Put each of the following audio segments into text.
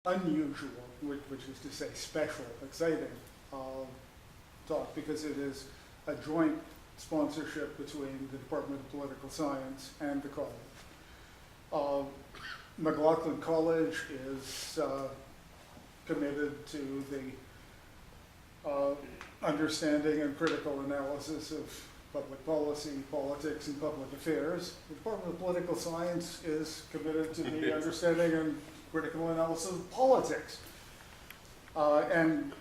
unusual, which is to say special, exciting talk, because it is a joint sponsorship between the Department of Political Science and the college. McLaughlin College is committed to the understanding and critical analysis of public policy, politics, and public affairs. The Department of Political Science is committed to the understanding and critical analysis of politics. And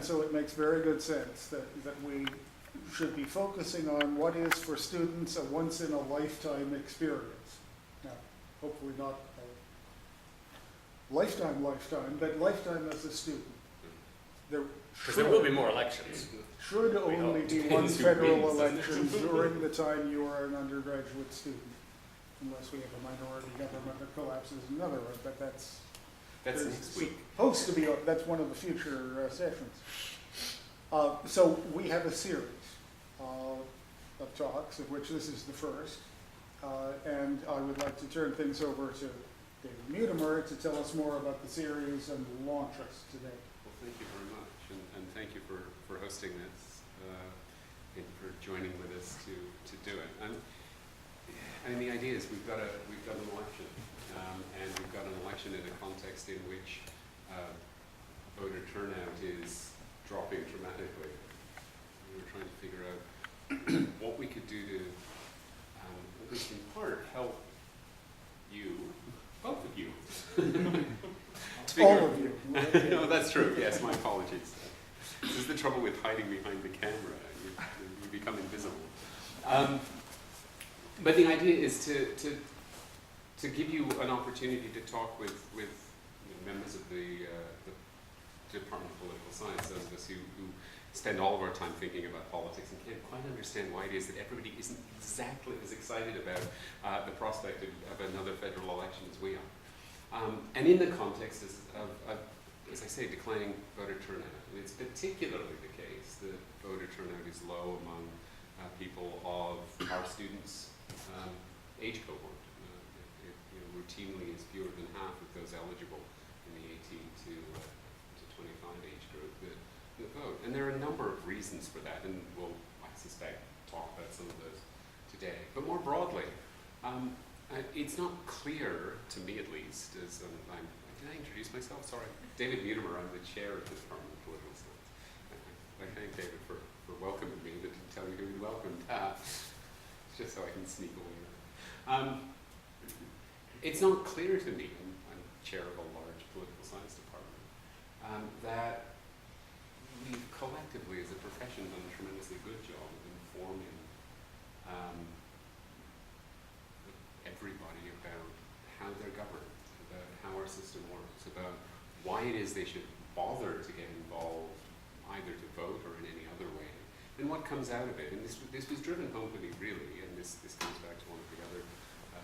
so it makes very good sense that we should be focusing on what is for students a once-in-a-lifetime experience. Now, hopefully not a lifetime, but lifetime as a student. Because there will be more elections. Should only be one federal election during the time you are an undergraduate student, unless we have a minority government that collapses another one, but that's next week. Supposed to be, that's one of the future sessions. So we have a series of talks, of which this is the first, and I would like to turn things over to David Mutimer to tell us more about the series and launch us today. Well, thank you very much, and thank you for hosting this and for joining with us to do it. And the idea is we've got an election, and we've got an election in a context in which voter turnout is dropping dramatically. We were trying to figure out what we could do to, at least in part, help you, both of you. All of you. No, that's true. Yes, my apologies. This is the trouble with hiding behind the camera. You become invisible. But the idea is to give you an opportunity to talk with members of the Department of Political Science, those of us who spend all of our time thinking about politics and can't quite understand why it is that everybody isn't exactly as excited about the prospect of another federal election as we are. And in the context of, as I say, declining voter turnout, it's particularly the case that voter turnout is low among people of our students' age cohort. It routinely is fewer than half of those eligible in the 18 to 25 age group that vote. And there are a number of reasons for that, and we'll, I suspect, talk about some of those today. But more broadly, it's not clear, to me at least, as can I introduce myself? Sorry. David Mutimer, I'm the chair of the Department of Political Science. I thank David for welcoming me, but didn't tell me who he welcomed, just so I can sneak away. It's not clear to me, I'm chair of a large political science department, that we've collectively, as a profession, done a tremendously good job of informing everybody about how they're governed, about how our system works, about why it is they should bother to get involved, either to vote or in any other way, and what comes out of it. And this was driven home to me, really, and this comes back to one of the other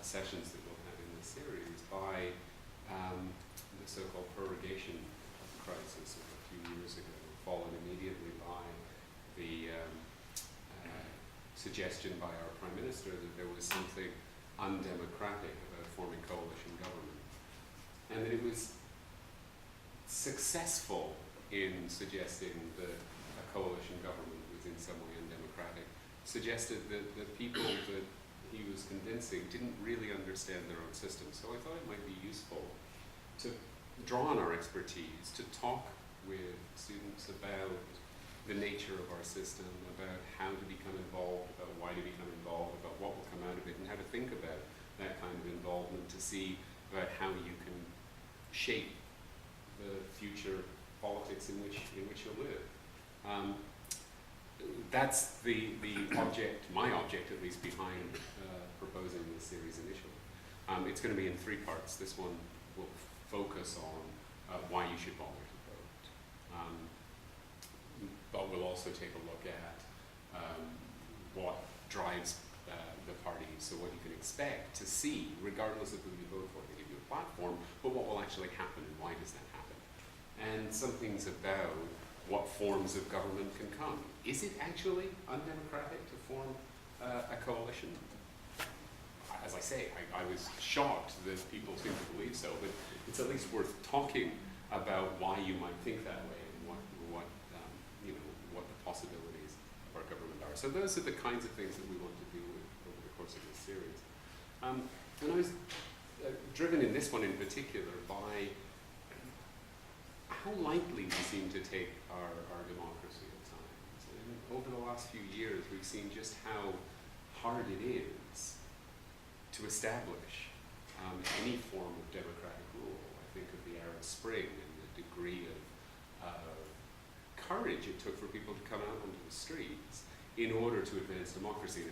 sessions that we'll have in this series, by the so-called prorogation crisis of a few years ago, followed immediately by the suggestion by our Prime Minister that there was something undemocratic about forming coalition government, and that it was successful in suggesting that a coalition government was in some way undemocratic, suggested that the people that he was convincing didn't really understand their own system. So I thought it might be useful to draw on our expertise, to talk with students about the nature of our system, about how to become involved, about why to become involved, about what will come out of it, and how to think about that kind of involvement, to see about how you can shape the future politics in which you'll live. That's the object, my object at least, behind proposing this series initially. It's going to be in three parts. This one will focus on why you should bother to vote. But we'll also take a look at what drives the parties, so what you can expect to see, regardless of who you vote for. They give you a platform, but what will actually happen and why does that happen? And some things about what forms of government can come. Is it actually undemocratic to form a coalition? as I say, I was shocked that people seem to believe so, but it's at least worth talking about why you might think that way and what what the possibilities of our government are. So those are the kinds of things that we want to deal with over the course of this series. And I was driven in this one in particular by how lightly we seem to take our democracy at times. And over the last few years, we've seen just how hard it is to establish any form of democratic rule. I think of the Arab Spring and the degree of courage it took for people to come out onto the streets in order to advance democracy. And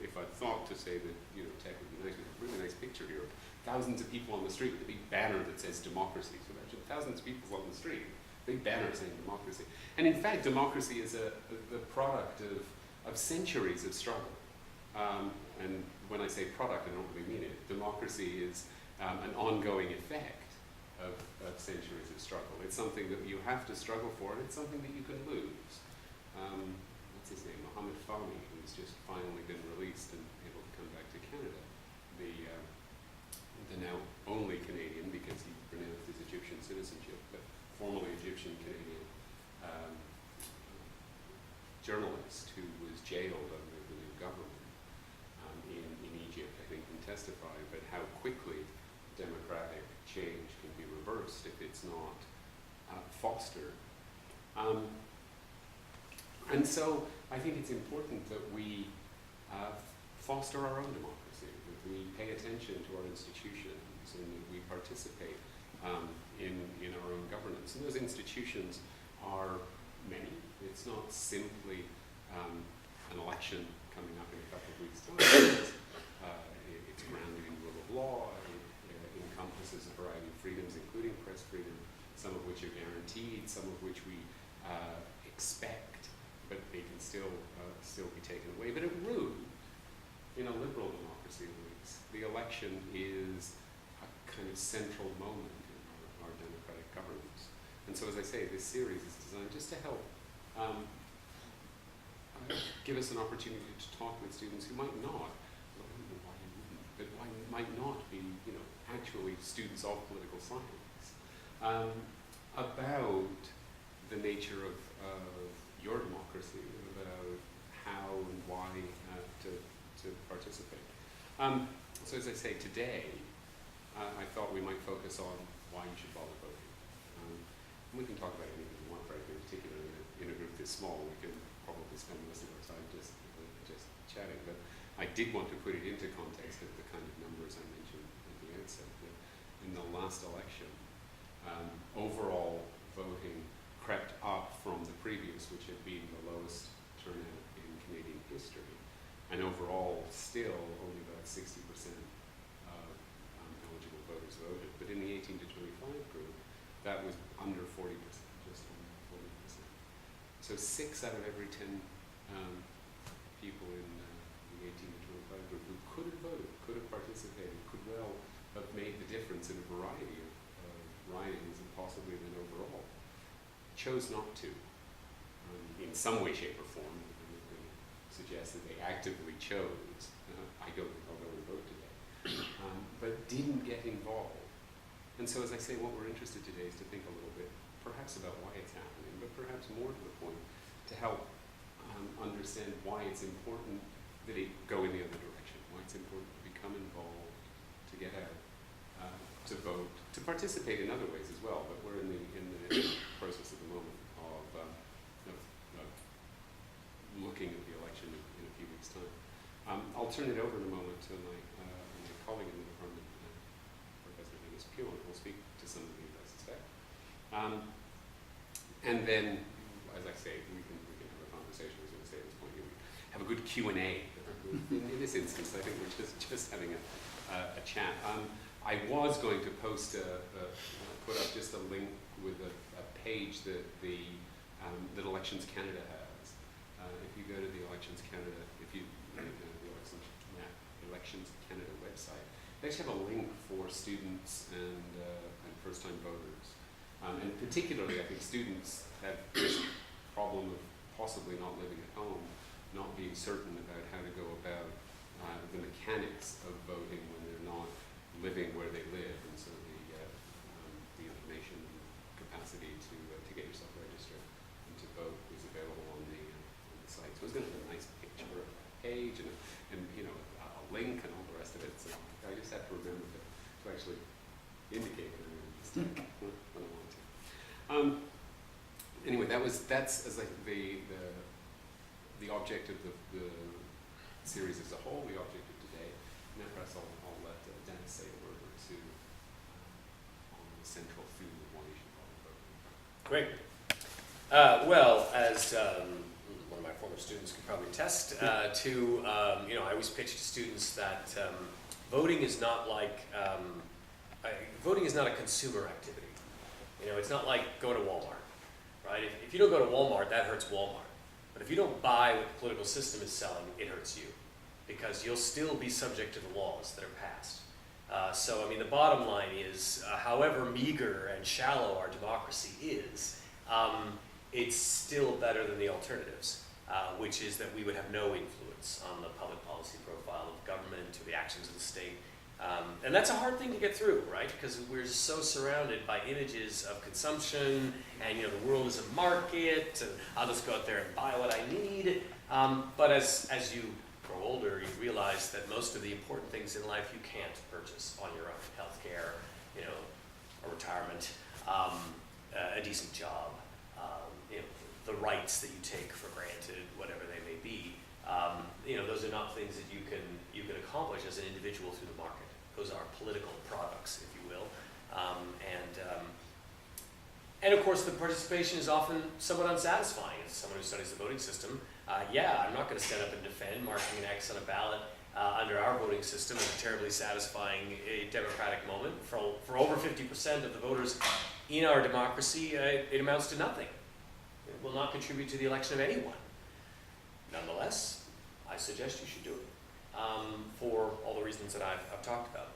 if I thought to say that tech would be nice, we have a really nice picture here of thousands of people on the street with a big banner that says democracy. So imagine thousands of people on the street, big banner saying democracy. And in fact, democracy is the product of centuries of struggle. And when I say product, I don't really mean it. Democracy is an ongoing effect of centuries of struggle. It's something that you have to struggle for, and it's something that you can lose. What's his name? Mohammed Fahmy, who's just finally been released and able to come back to Canada. The now only Canadian, because he renounced his Egyptian citizenship, but formerly Egyptian Canadian journalist who was jailed under the new government in Egypt, I think, can testify about how quickly democratic change can be reversed if it's not fostered. And so I think it's important that we foster our own democracy, that we pay attention to our institutions, and that we participate in our own governance. And those institutions are many. It's not simply an election coming up in a couple of weeks' time. It's grounded in rule of law. It encompasses a variety of freedoms, including press freedom, some of which are guaranteed, some of which we expect, but they can still be taken away. But at root, in a liberal democracy, at least, the election is a kind of central moment in our democratic governance. And so, as I say, this series is designed just to help give us an opportunity to talk with students who might not, well, I don't know why you wouldn't, but why might not be, actually students of political science, about the nature of your democracy, about how and why to participate. So as I say, today, I thought we might focus on why you should bother voting. We can talk about anything we want, frankly, in particular in a group this small. We can probably spend most of our time just chatting, but I did want to put it into context of the kind of numbers I mentioned at the outset. That in the last election, overall voting crept up from the previous, which had been the lowest turnout in Canadian history, and overall still only about 60% of eligible voters voted. But in the 18 to 25 group, that was under 40%, just under 40%. So 6 out of every 10 people in the 18 to 25 group who could have voted, could have participated, could well have made the difference in a variety of ridings and possibly even overall, chose not to. In some way, shape, or form, suggest that they actively chose, I'll go and vote today, but didn't get involved. And so, as I say, what we're interested today is to think a little bit, perhaps about why it's happening, but perhaps more to the point, to help understand why it's important that it go in the other direction, why it's important to become involved, to get out, to vote, to participate in other ways as well. But we're in the process at the moment of looking at the election in a few weeks' time. I'll turn it over in a moment to my colleague in the department, Professor Dennis Pugh, who will speak to some of these, I suspect. And then, as I say, we can have a conversation, as I say at this point. We have a good Q&A. In this instance, I think we're just having a chat. I was going to put up just a link with a page that that Elections Canada has. If you go to the Elections Canada, the Elections Canada website, they actually have a link for students and first-time voters. And particularly, I think students have this problem of possibly not living at home, not being certain about how to go about the mechanics of voting when they're not living where they live, and so the information and capacity to get yourself registered and to vote is available on the site. So it's going to have a nice picture of a page and a link and all the rest of it. So I just have to remember to actually indicate it when I want to. Anyway, that's as like the object of the series as a whole, the object of today. And then perhaps I'll let Dennis say a word or two on the central theme of why you should probably vote. Great. Well, as one of my former students could probably attest to, I always pitch to students that voting is not like voting is not a consumer activity. It's not like going to Walmart, right? If you don't go to Walmart, that hurts Walmart. But if you don't buy what the political system is selling, it hurts you, because you'll still be subject to the laws that are passed. So, the bottom line is, however meager and shallow our democracy is, it's still better than the alternatives, which is that we would have no influence on the public policy profile of government or the actions of the state. And that's a hard thing to get through, right? Because we're so surrounded by images of consumption, and the world is a market, and I'll just go out there and buy what I need. But as you grow older, you realize that most of the important things in life you can't purchase on your own: healthcare, a retirement, a decent job, the rights that you take for granted, whatever they may be. Those are not things that you can accomplish as an individual through the market. Those are political products, if you will. And of course, the participation is often somewhat unsatisfying. As someone who studies the voting system, I'm not going to stand up and defend marking an X on a ballot under our voting system as a terribly satisfying democratic moment. For over 50% of the voters in our democracy, it amounts to nothing. It will not contribute to the election of anyone. Nonetheless, I suggest you should do it for all the reasons that I've talked about.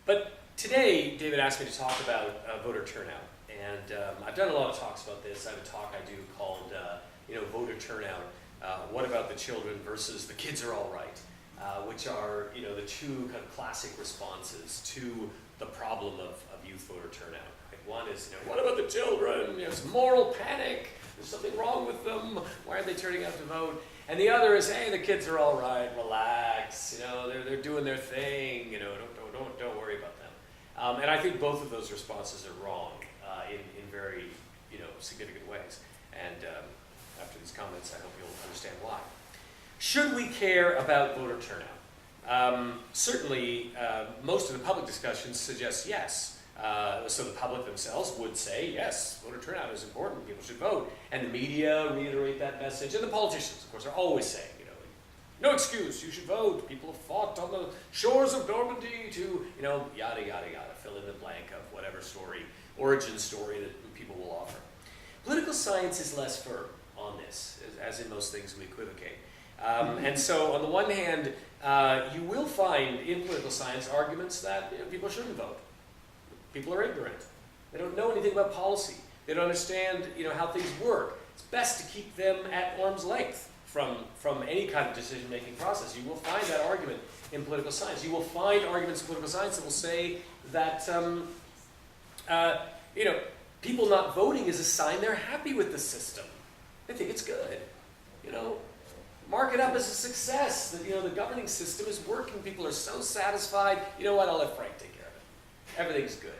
But today, David asked me to talk about voter turnout. And I've done a lot of talks about this. I have a talk I do called, Voter Turnout, What About the Children versus The Kids Are All Right, which are, the two kind of classic responses to the problem of youth voter turnout. Right? One is, what about the children? It's moral panic. There's something wrong with them. Why aren't they turning out to vote? And the other is, hey, the kids are all right. Relax. They're doing their thing. Don't worry about them. And I think both of those responses are wrong in very significant ways. And after these comments, I hope you'll understand why. Should we care about voter turnout? Certainly, most of the public discussions suggest yes. So the public themselves would say, yes, voter turnout is important, people should vote. And the media reiterate that message. And the politicians, of course, are always saying, no excuse, you should vote. People have fought on the shores of Normandy to, yada, yada, yada. Fill in the blank of whatever origin story that people will offer. Political science is less firm on this, as in most things we equivocate. And so on the one hand, you will find in political science arguments that people shouldn't vote. People are ignorant. They don't know anything about policy. They don't understand, how things work. It's best to keep them at arm's length from any kind of decision-making process. You will find that argument in political science. You will find arguments in political science that will say that, people not voting is a sign they're happy with the system. They think it's good. Mark it up as a success. That the governing system is working. People are so satisfied. You know what? I'll let Frank take care of it. Everything's good.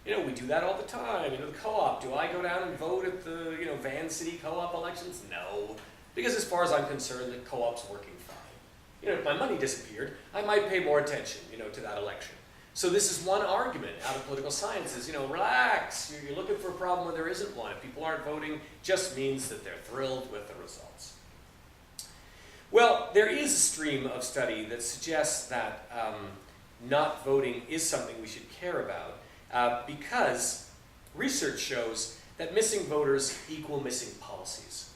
We do that all the time. The co-op. Do I go down and vote at the Van City co-op elections? No, because as far as I'm concerned, the co-op's working fine. If my money disappeared, I might pay more attention, to that election. So this is one argument out of political science is, relax. You're looking for a problem where there isn't one. If people aren't voting, just means that they're thrilled with the results. Well, there is a stream of study that suggests that not voting is something we should care about because research shows that missing voters equal missing policies.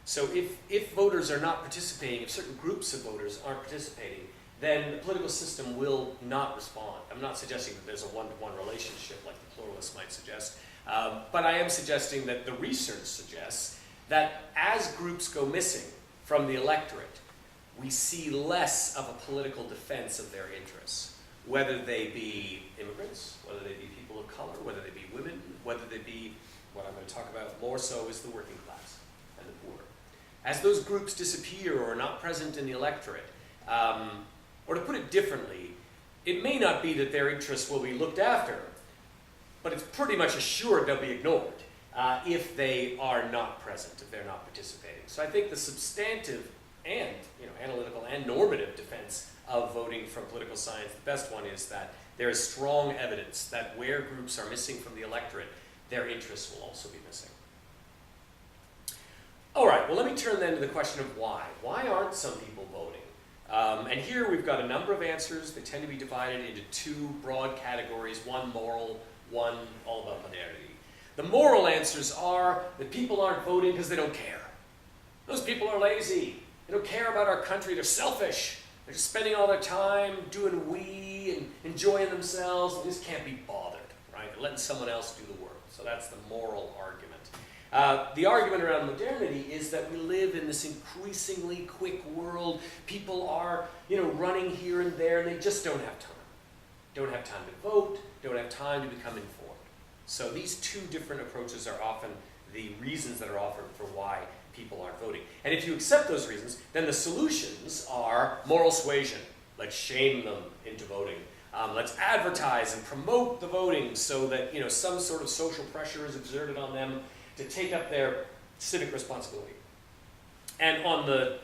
So if voters are not participating, if certain groups of voters aren't participating, then the political system will not respond. I'm not suggesting that there's a one-to-one relationship like the pluralists might suggest, but I am suggesting that the research suggests that as groups go missing from the electorate, we see less of a political defense of their interests, whether they be immigrants, whether they be people of color, whether they be women, whether they be, what I'm going to talk about more so is the working class and the poor. As those groups disappear or are not present in the electorate, or to put it differently, it may not be that their interests will be looked after, but it's pretty much assured they'll be ignored if they are not present, if they're not participating. So I think the substantive and analytical and normative defense of voting from political science, the best one is that there is strong evidence that where groups are missing from the electorate, their interests will also be missing. All right, well, let me turn then to the question of why. Why aren't some people voting? And here we've got a number of answers. They tend to be divided into two broad categories, one moral, one all about modernity. The moral answers are that people aren't voting because they don't care. Those people are lazy. They don't care about our country. They're selfish. They're just spending all their time doing we and enjoying themselves. They just can't be bothered, right? They're letting someone else do the work. So that's the moral argument. The argument around modernity is that we live in this increasingly quick world. People are, running here and there, and they just don't have time. Don't have time to vote, don't have time to become informed. So these two different approaches are often the reasons that are offered for why people aren't voting. And if you accept those reasons, then the solutions are moral suasion. Let's shame them into voting. Let's advertise and promote the voting so that some sort of social pressure is exerted on them to take up their civic responsibility. And on the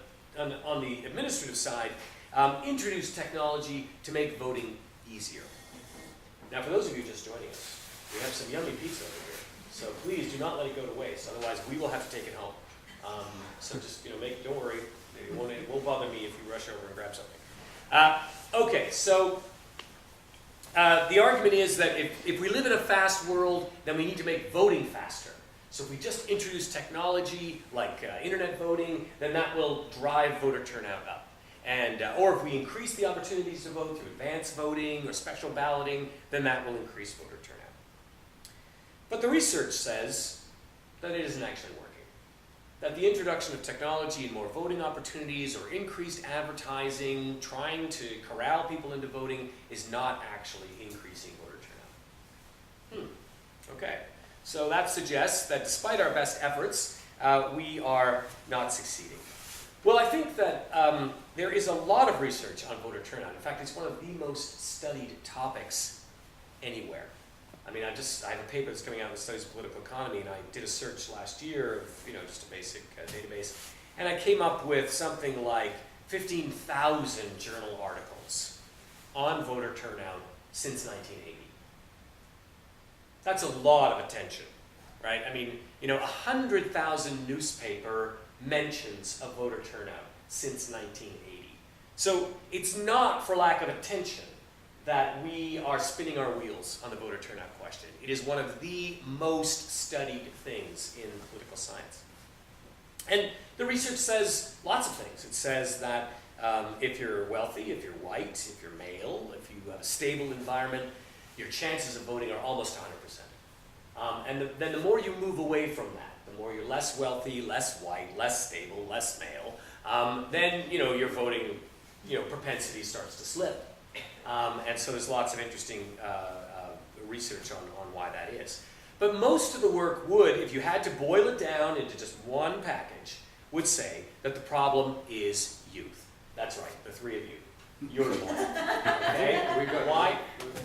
administrative side, introduce technology to make voting easier. Now, for those of you just joining us, we have some yummy pizza over here, so please do not let it go to waste. Otherwise, we will have to take it home. So just don't worry. It won't bother me if you rush over and grab something. Okay, so the argument is that if we live in a fast world, then we need to make voting faster. So if we just introduce technology like internet voting, then that will drive voter turnout up. And or if we increase the opportunities to vote through advanced voting or special balloting, then that will increase voter turnout. But the research says that it isn't actually working. That the introduction of technology and more voting opportunities or increased advertising, trying to corral people into voting, is not actually increasing voter turnout. Okay. So that suggests that despite our best efforts, we are not succeeding. Well, I think that there is a lot of research on voter turnout. In fact, it's one of the most studied topics anywhere. I mean, I have a paper that's coming out that studies political economy, and I did a search last year of, just a basic database, and I came up with something like 15,000 journal articles on voter turnout since 1980. That's a lot of attention, right? I mean, 100,000 newspaper mentions of voter turnout since 1980. So it's not for lack of attention that we are spinning our wheels on the voter turnout question. It is one of the most studied things in political science. And the research says lots of things. It says that if you're wealthy, if you're white, if you're male, if you have a stable environment, your chances of voting are almost 100%. And then the more you move away from that, the more you're less wealthy, less white, less stable, less male, then your voting propensity starts to slip. And so there's lots of interesting research on why that is. But most of the work would, if you had to boil it down into just one package, would say that the problem is youth. That's right, the three of you. You're the one. Okay? Why?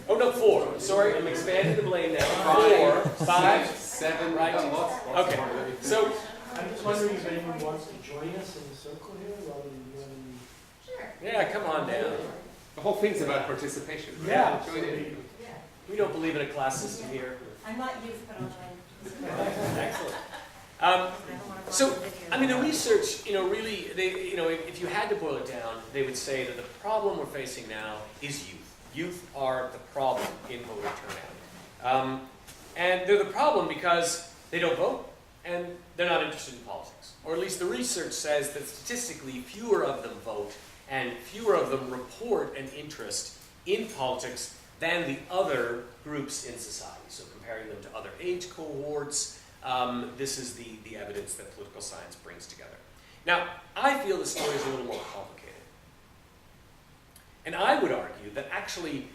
Oh, no, 4. Sorry, I'm expanding the blame now. 4, 5, 7, right? Okay. So, I'm just wondering if anyone wants to join us in the circle here rather than doing. Sure. yeah, come on down. The whole thing's about participation. Right? Yeah. Join in. Yeah. We don't believe in a class system here. I'm not youth, but I'll join. Excellent. I don't want to So, watch the video. I mean, the research, really, if you had to boil it down, they would say that the problem we're facing now is youth. Youth are the problem in voter turnout. And they're the problem because they don't vote and they're not interested in politics. Or at least the research says that statistically fewer of them vote and fewer of them report an interest in politics than the other groups in society. So comparing them to other age cohorts, this is the evidence that political science brings together. Now, I feel the story is a little more complicated. And I would argue that actually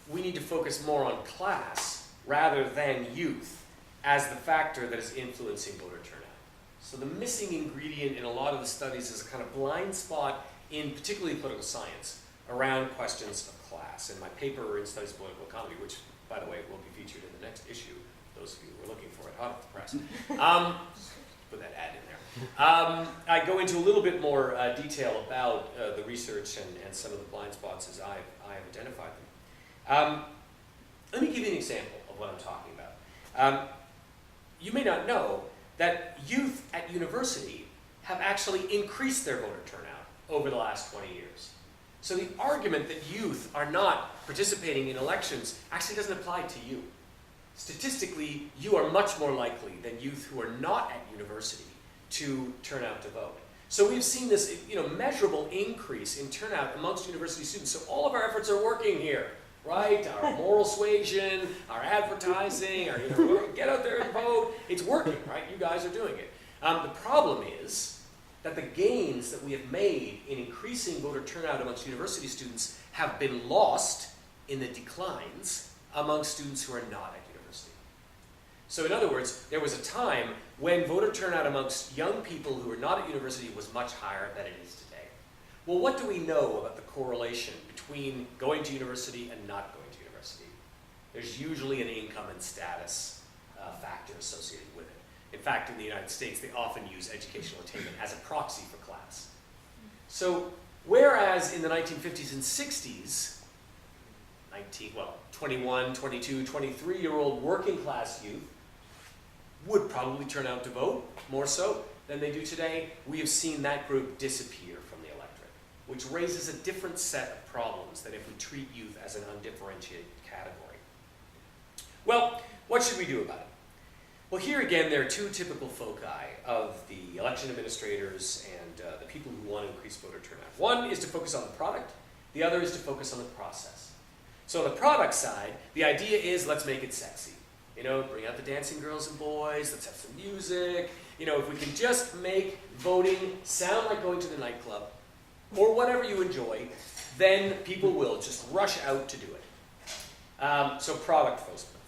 we need to focus more on class rather than youth as the factor that is influencing voter turnout. So the missing ingredient in a lot of the studies is a kind of blind spot in particularly political science around questions of class. In my paper in Studies of Political Economy, which, by the way, will be featured in the next issue, those of you who are looking for it hot off the press, put that ad in there. I go into a little bit more detail about the research and some of the blind spots as I have identified them. Let me give you an example of what I'm talking about. You may not know that youth at university have actually increased their voter turnout over the last 20 years. So the argument that youth are not participating in elections actually doesn't apply to you. Statistically, you are much more likely than youth who are not at university to turn out to vote. So we've seen this, measurable increase in turnout amongst university students. So all of our efforts are working here, right? Our moral suasion, our advertising, our get out there and vote. It's working, right? You guys are doing it. The problem is that the gains that we have made in increasing voter turnout amongst university students have been lost in the declines amongst students who are not at university. So in other words, there was a time when voter turnout amongst young people who are not at university was much higher than it is today. Well, what do we know about the correlation between going to university and not going to university? There's usually an income and status factor associated with it. In fact, in the United States, they often use educational attainment as a proxy for class. So, whereas in the 1950s and 60s, 21, 22, 23-year-old working class youth would probably turn out to vote more so than they do today, we have seen that group disappear from the electorate, which raises a different set of problems than if we treat youth as an undifferentiated category. Well, what should we do about it? Well, here again, there are two typical foci of the election administrators and the people who want to increase voter turnout. One is to focus on the product. The other is to focus on the process. So on the product side, the idea is let's make it sexy. Bring out the dancing girls and boys, let's have some music. If we can just make voting sound like going to the nightclub or whatever you enjoy, then people will just rush out to do it. So product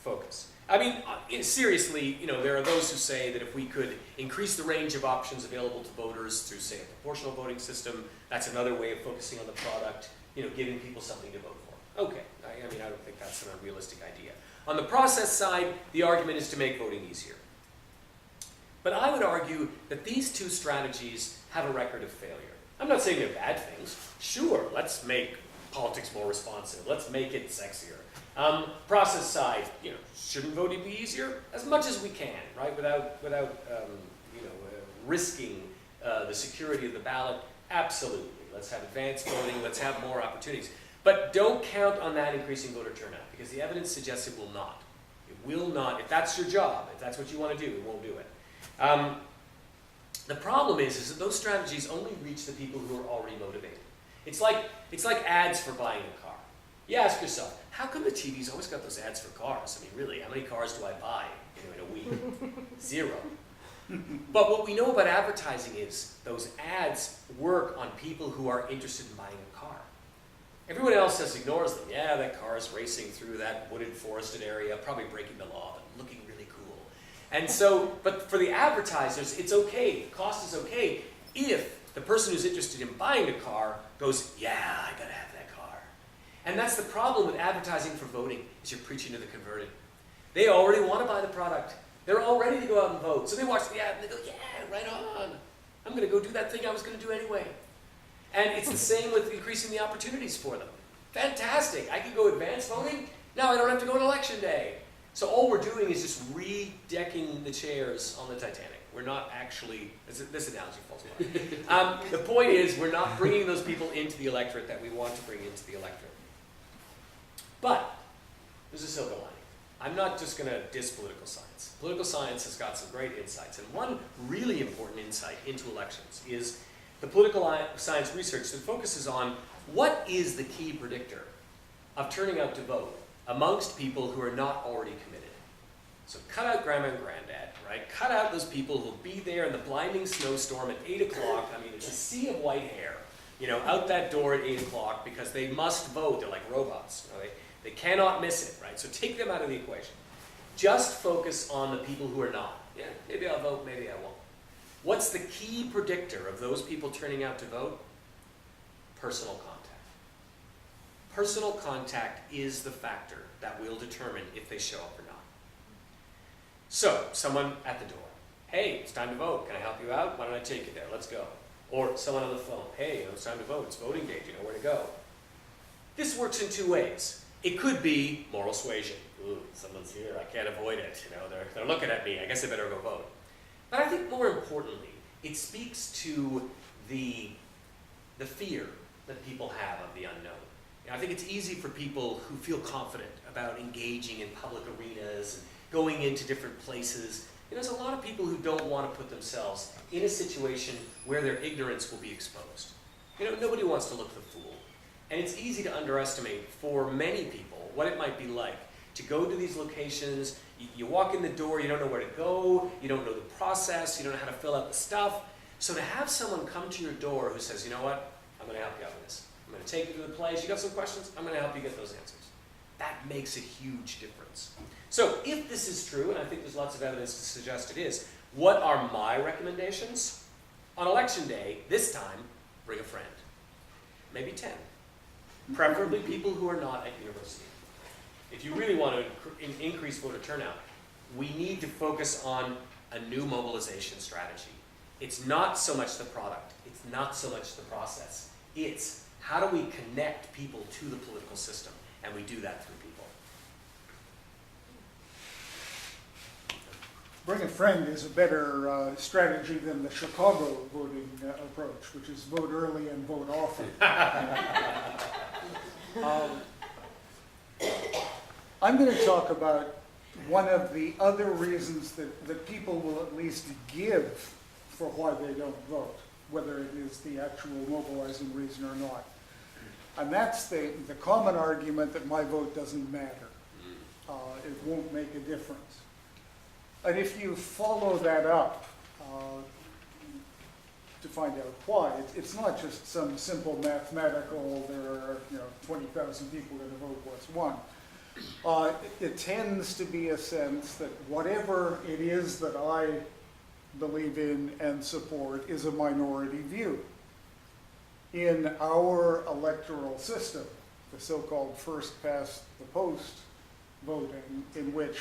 focus. I mean, seriously, there are those who say that if we could increase the range of options available to voters through, say, a proportional voting system, that's another way of focusing on the product, giving people something to vote for. Okay, I don't think that's an unrealistic idea. On the process side, the argument is to make voting easier. But I would argue that these two strategies have a record of failure. I'm not saying they're bad things. Sure, let's make politics more responsive. Let's make it sexier. Process side, shouldn't voting be easier? As much as we can, right? Without risking the security of the ballot. Absolutely. Let's have advanced voting. Let's have more opportunities. But don't count on that increasing voter turnout, because the evidence suggests it will not. It will not. If that's your job, if that's what you want to do, it won't do it. The problem is that those strategies only reach the people who are already motivated. It's like ads for buying a car. You ask yourself, how come the TV's always got those ads for cars? I mean, really, how many cars do I buy in a week? 0. But what we know about advertising is those ads work on people who are interested in buying a car. Everyone else just ignores them. Yeah, that car is racing through that wooded, forested area, probably breaking the law, but looking really cool. And so, but for the advertisers, it's okay. The cost is okay if the person who's interested in buying a car goes, yeah, I gotta have that car. And that's the problem with advertising for voting, is you're preaching to the converted. They already want to buy the product. They're all ready to go out and vote. So they watch the ad and they go, yeah, right on. I'm going to go do that thing I was going to do anyway. And it's the same with increasing the opportunities for them. Fantastic. I can go advance voting. Now I don't have to go on election day. So all we're doing is just redecking the chairs on the Titanic. We're not actually, this analogy falls apart. The point is, we're not bringing those people into the electorate that we want to bring into the electorate. But there's a silver lining. I'm not just going to diss political science. Political science has got some great insights. And one really important insight into elections is the political science research that focuses on what is the key predictor of turning out to vote amongst people who are not already committed. So cut out grandma and granddad, right? Cut out those people who'll be there in the blinding snowstorm at 8 o'clock. I mean, it's a sea of white hair, you know, out that door at 8 o'clock because they must vote. They're like robots. You know, they cannot miss it, right? So take them out of the equation. Just focus on the people who are not. Yeah, maybe I'll vote, maybe I won't. What's the key predictor of those people turning out to vote? Personal contact. Personal contact is the factor that will determine if they show up or not. So, someone at the door. Hey, it's time to vote. Can I help you out? Why don't I take you there? Let's go. Or someone on the phone. Hey, you know, it's time to vote. It's voting day. Do you know where to go? This works in two ways. It could be moral suasion. Ooh, someone's here. I can't avoid it. You know, they're looking at me. I guess I better go vote. But I think more importantly, it speaks to the fear that people have of the unknown. You know, I think it's easy for people who feel confident about engaging in public arenas and going into different places. You know, there's a lot of people who don't want to put themselves in a situation where their ignorance will be exposed. You know, nobody wants to look the fool. And it's easy to underestimate for many people what it might be like to go to these locations. You walk in the door, you don't know where to go, you don't know the process, you don't know how to fill out the stuff. So to have someone come to your door who says, you know what, I'm going to help you out with this. I'm going to take you to the place. You got some questions? I'm going to help you get those answers. That makes a huge difference. So if this is true, and I think there's lots of evidence to suggest it is, what are my recommendations? On election day, this time, bring a friend. Maybe 10. Preferably people who are not at university. If you really want to increase voter turnout, we need to focus on a new mobilization strategy. It's not so much the product. It's not so much the process. It's how do we connect people to the political system? And we do that through people. Bring a friend is a better strategy than the Chicago voting approach, which is vote early and vote often. I'm going to talk about one of the other reasons that people will at least give for why they don't vote, whether it is the actual mobilizing reason or not. And that's the common argument that my vote doesn't matter. It won't make a difference. And if you follow that up to find out why, it's not just some simple mathematical, there are 20,000 people going to vote, what's one? It tends to be a sense that whatever it is that I believe in and support is a minority view. In our electoral system, the so-called first past the post voting, in which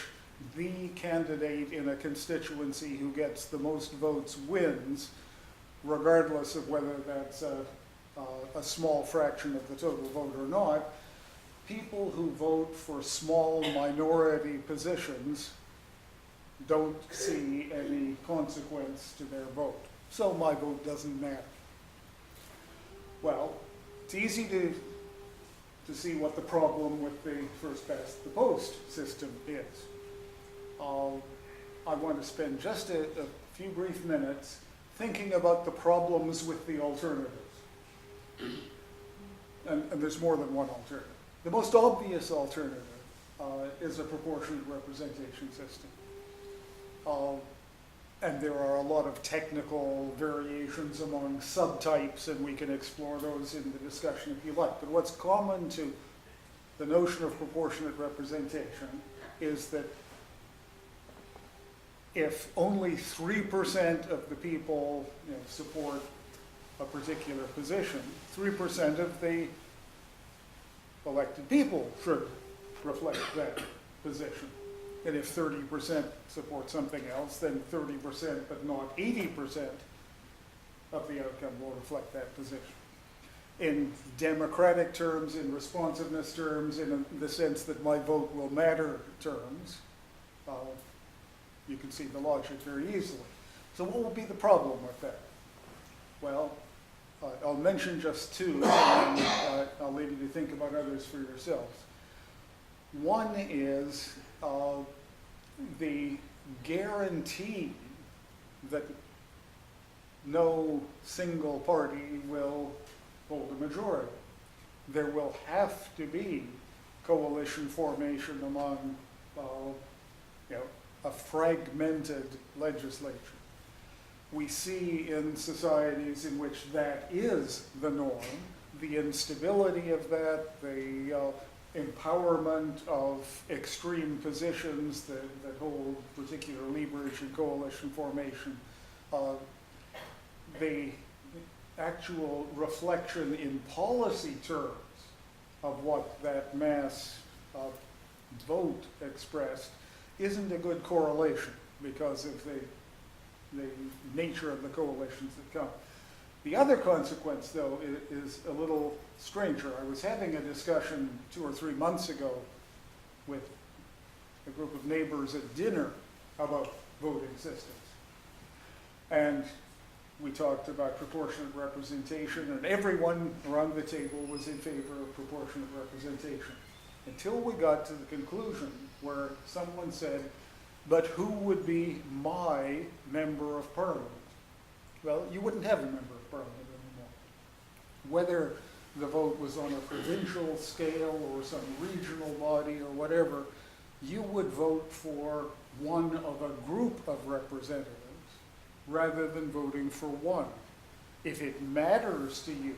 the candidate in a constituency who gets the most votes wins, regardless of whether that's a small fraction of the total vote or not, people who vote for small minority positions don't see any consequence to their vote. So my vote doesn't matter. Well, it's easy to see what the problem with the first past the post system is. I want to spend just a few brief minutes thinking about the problems with the alternatives. And there's more than one alternative. The most obvious alternative is a proportionate representation system. And there are a lot of technical variations among subtypes, and we can explore those in the discussion if you like. But what's common to the notion of proportionate representation is that if only 3% of the people support a particular position, 3% of the elected people should reflect that position. And if 30% support something else, then 30%, but not 80% of the outcome will reflect that position. In democratic terms, in responsiveness terms, in the sense that my vote will matter terms, you can see the logic very easily. So what will be the problem with that? Well, I'll mention just two, and then I'll leave you to think about others for yourselves. One is the guarantee that no single party will hold a majority. There will have to be coalition formation among a fragmented legislature. we see in societies in which that is the norm, the instability of that, the empowerment of extreme positions that hold particular leverage and coalition formation, the actual reflection in policy terms of what that mass vote expressed isn't a good correlation because of the nature of the coalitions that come. The other consequence, though, is a little stranger. I was having a discussion 2 or 3 months ago with a group of neighbors at dinner about voting systems. And we talked about proportionate representation, and everyone around the table was in favor of proportionate representation. Until we got to the conclusion where someone said, but who would be my member of parliament? Well, you wouldn't have a member of parliament anymore. Whether the vote was on a provincial scale or some regional body or whatever, you would vote for one of a group of representatives rather than voting for one. If it matters to you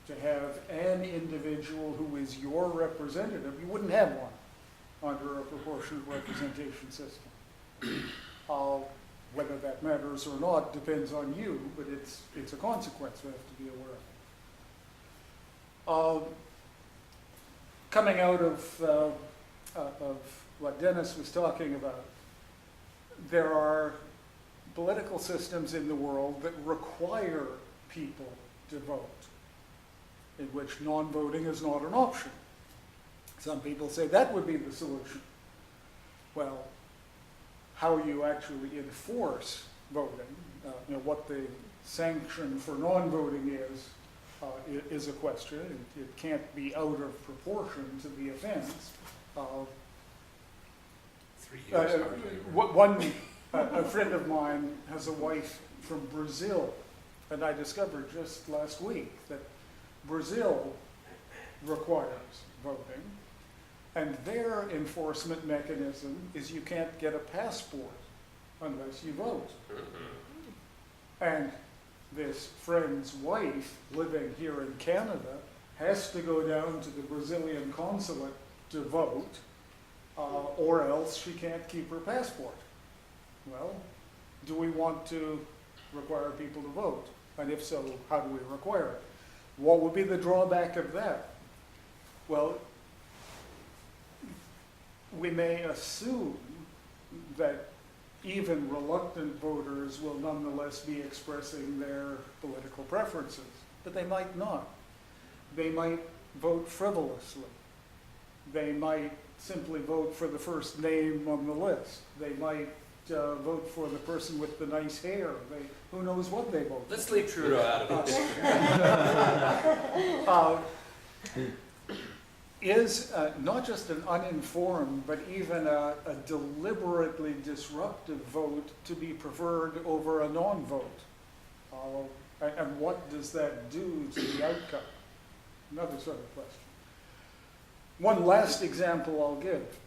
to have an individual who is your representative, you wouldn't have one under a proportionate representation system. Whether that matters or not depends on you, but it's a consequence we have to be aware of. Coming out of what Dennis was talking about, there are political systems in the world that require people to vote, in which non-voting is not an option. Some people say that would be the solution. Well, how you actually enforce voting, what the sanction for non-voting is a question. It can't be out of proportion to the offense. 3 years. A friend of mine has a wife from Brazil, and I discovered just last week that Brazil requires voting, and their enforcement mechanism is you can't get a passport unless you vote. And this friend's wife, living here in Canada, has to go down to the Brazilian consulate to vote, or else she can't keep her passport. Well, do we want to require people to vote? And if so, how do we require it? What would be the drawback of that? Well, we may assume that even reluctant voters will nonetheless be expressing their political preferences, but they might not. They might vote frivolously. They might simply vote for the first name on the list. They might vote for the person with the nice hair. Who knows what they vote for. Let's leave Trudeau out of it. Is not just an uninformed, but even a deliberately disruptive vote to be preferred over a non-vote? And what does that do to the outcome? Another sort of question. One last example I'll give.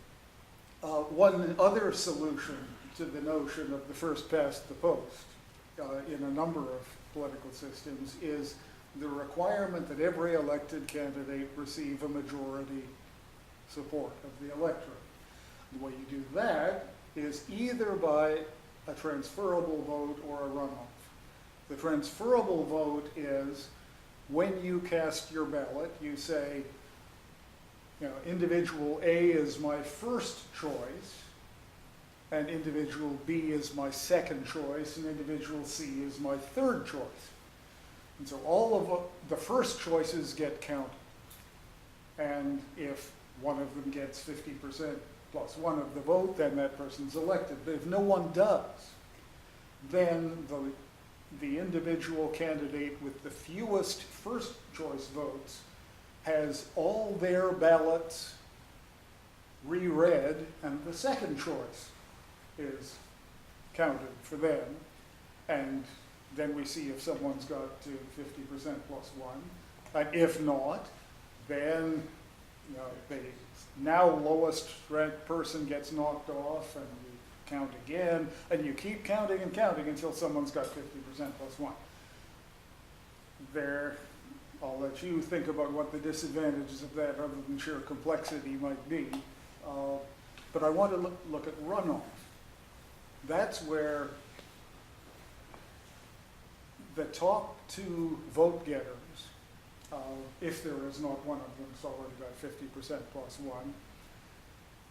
One other solution to the notion of the first past the post in a number of political systems is the requirement that every elected candidate receive a majority support of the electorate. The way you do that is either by a transferable vote or a runoff. The transferable vote is when you cast your ballot, you say, individual A is my first choice, and individual B is my second choice, and individual C is my third choice. And so all of the first choices get counted. And if one of them gets 50% plus one of the vote, then that person's elected. But if no one does, then the individual candidate with the fewest first choice votes has all their ballots reread, and the second choice is counted for them. And then we see if someone's got to 50% plus one. And if not, then the now lowest ranked person gets knocked off, and count again, and you keep counting and counting until someone's got 50% plus one. There, I'll let you think about what the disadvantages of that, other than sheer complexity, might be. But I want to look at runoff. That's where the top two vote getters, if there is not one of them, it's already got 50% plus one,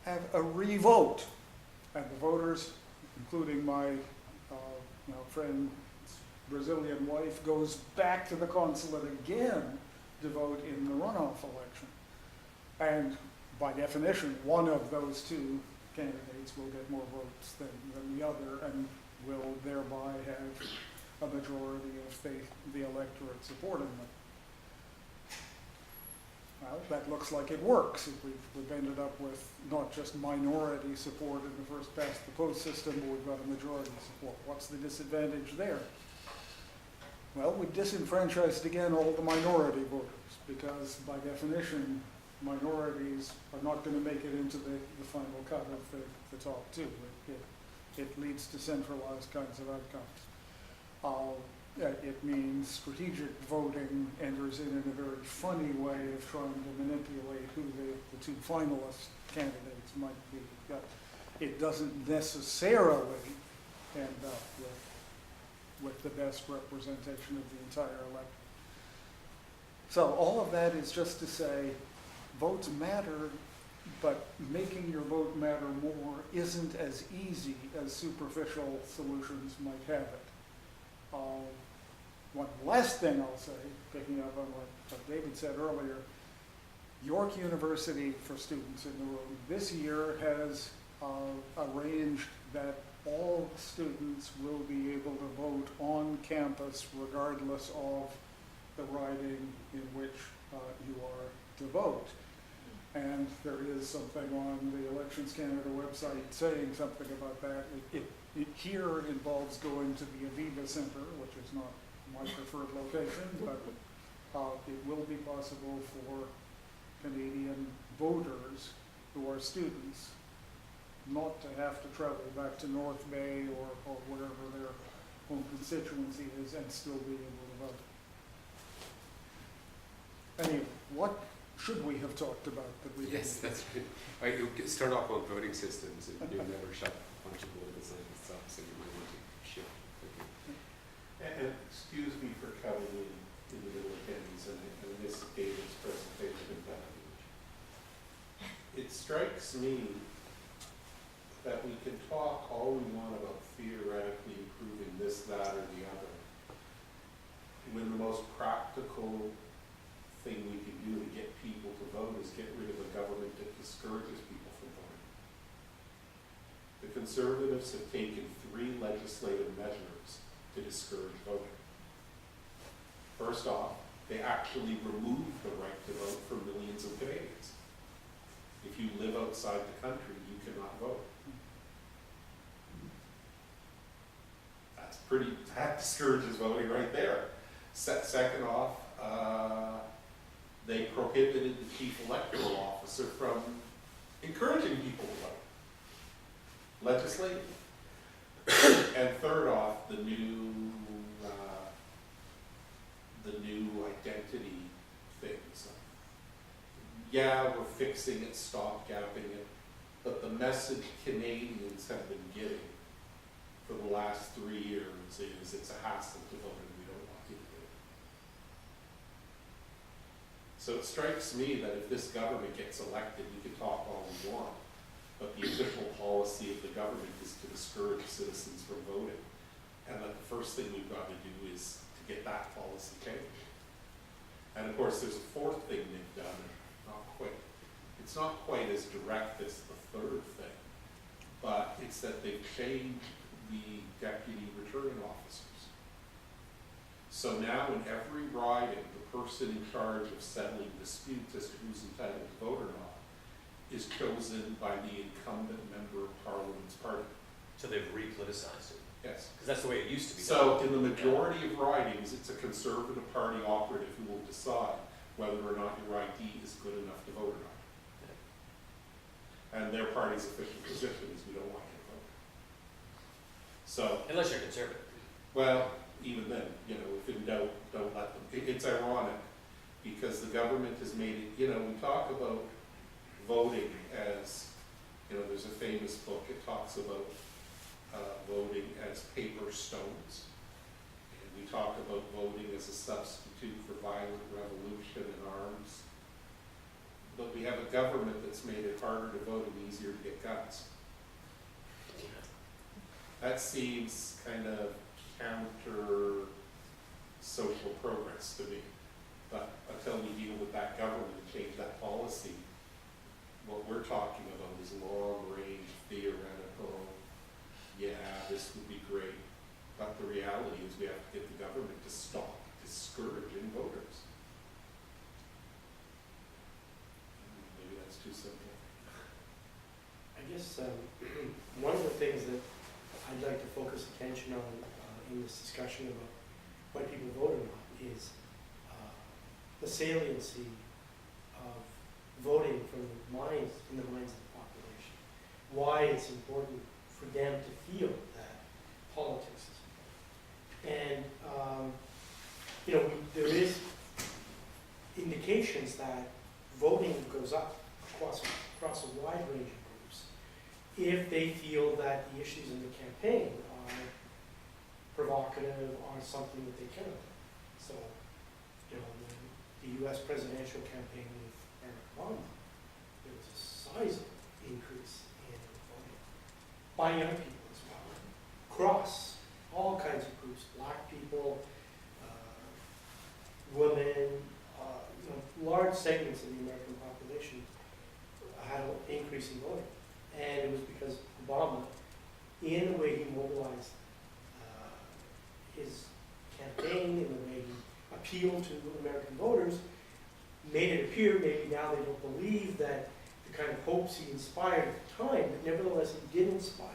have a re-vote. And the voters, including my friend's Brazilian wife, goes back to the consulate again to vote in the runoff election. And by definition, one of those two candidates will get more votes than the other, and will thereby have a majority of the electorate supporting them. Well, that looks like it works. We've ended up with not just minority support in the first past the post system, but we've got a majority support. What's the disadvantage there? Well, we disenfranchised again all the minority voters, because by definition, minorities are not going to make it into the final cut of the top two. It leads to centralized kinds of outcomes. It means strategic voting enters in a very funny way of trying to manipulate who the two finalist candidates might be. It doesn't necessarily end up with the best representation of the entire electorate. So all of that is just to say, votes matter, but making your vote matter more isn't as easy as superficial solutions might have it. One last thing I'll say, picking up on what David said earlier, York University, for students in the room, this year has arranged that all students will be able to vote on campus regardless of the riding in which you are to vote. And there is something on the Elections Canada website saying something about that. It here involves going to the Aviva Center, which is not my preferred location, but it will be possible for Canadian voters who are students not to have to travel back to North Bay or wherever their home constituency is and still be able to vote. Anyway, what should we have talked about that we Yes, didn't? that's right. You start off on voting systems, and you'll never shut a bunch of political scientists up, so you might want to shift. And excuse me for coming in the middle of Kenny's and miss David's presentation of that. It strikes me that we can talk all we want about theoretically improving this, that, or the other, when the most practical thing we can do to get people to vote is get rid of a government that discourages people from voting. The Conservatives have taken 3 legislative measures to discourage voting. First off, they actually removed the right to vote for millions of Canadians. If you live outside the country, you cannot vote. That discourages voting right there. Second off, they prohibited the chief electoral officer from encouraging people to vote legislatively. And third off, the new identity things. Yeah, we're fixing it, stopgapping it, but the message Canadians have been getting for the last 3 years is it's a hassle to vote and we don't want you to do it. So it strikes me that if this government gets elected, we can talk all we want, but the official policy of the government is to discourage citizens from voting. And that the first thing we've got to do is to get that policy changed. And of course, there's a fourth thing they've done, it's not quite as direct as the third thing, but it's that they've changed the deputy returning officers. So now in every riding, the person in charge of settling disputes as to who's entitled to vote or not is chosen by the incumbent member of Parliament's party. So they've re-politicized it, Yes. because that's the way it used to be. So in the majority of ridings, it's a Conservative Party operative who will decide whether or not your ID is good enough to vote or not. And their party's official position is we don't want you to vote. So, Unless you're conservative. well, even then, you know, if in doubt, don't let them. It's ironic, because the government has made it, you know, we talk about voting as, you know, there's a famous book, it talks about voting as paper stones. And we talk about voting as a substitute for violent revolution and arms. But we have a government that's made it harder to vote and easier to get guns. That seems kind of counter social progress to me. But until we deal with that government and change that policy, what we're talking about is long-range theoretical, yeah, this would be great. But the reality is we have to get the government to stop discouraging voters. Maybe that's too simple. I guess one of the things that I'd like to focus attention on in this discussion about what people vote or not is the saliency of voting from in the minds of the population. Why it's important for them to feel that politics is important. And you know, there is indications that voting goes up across a wide range of groups if they feel that the issues in the campaign are provocative or something that they care about. So, you know, the U.S. presidential campaign with Barack Obama, there was a sizable increase in voting by young people as well, across all kinds of groups, black people, women, you know, large segments of the American population had an increase in voting. And it was because Obama, in the way he mobilized his campaign, in the way he appealed to American voters, made it appear, maybe now they don't believe that the kind of hopes he inspired at the time, but nevertheless he did inspire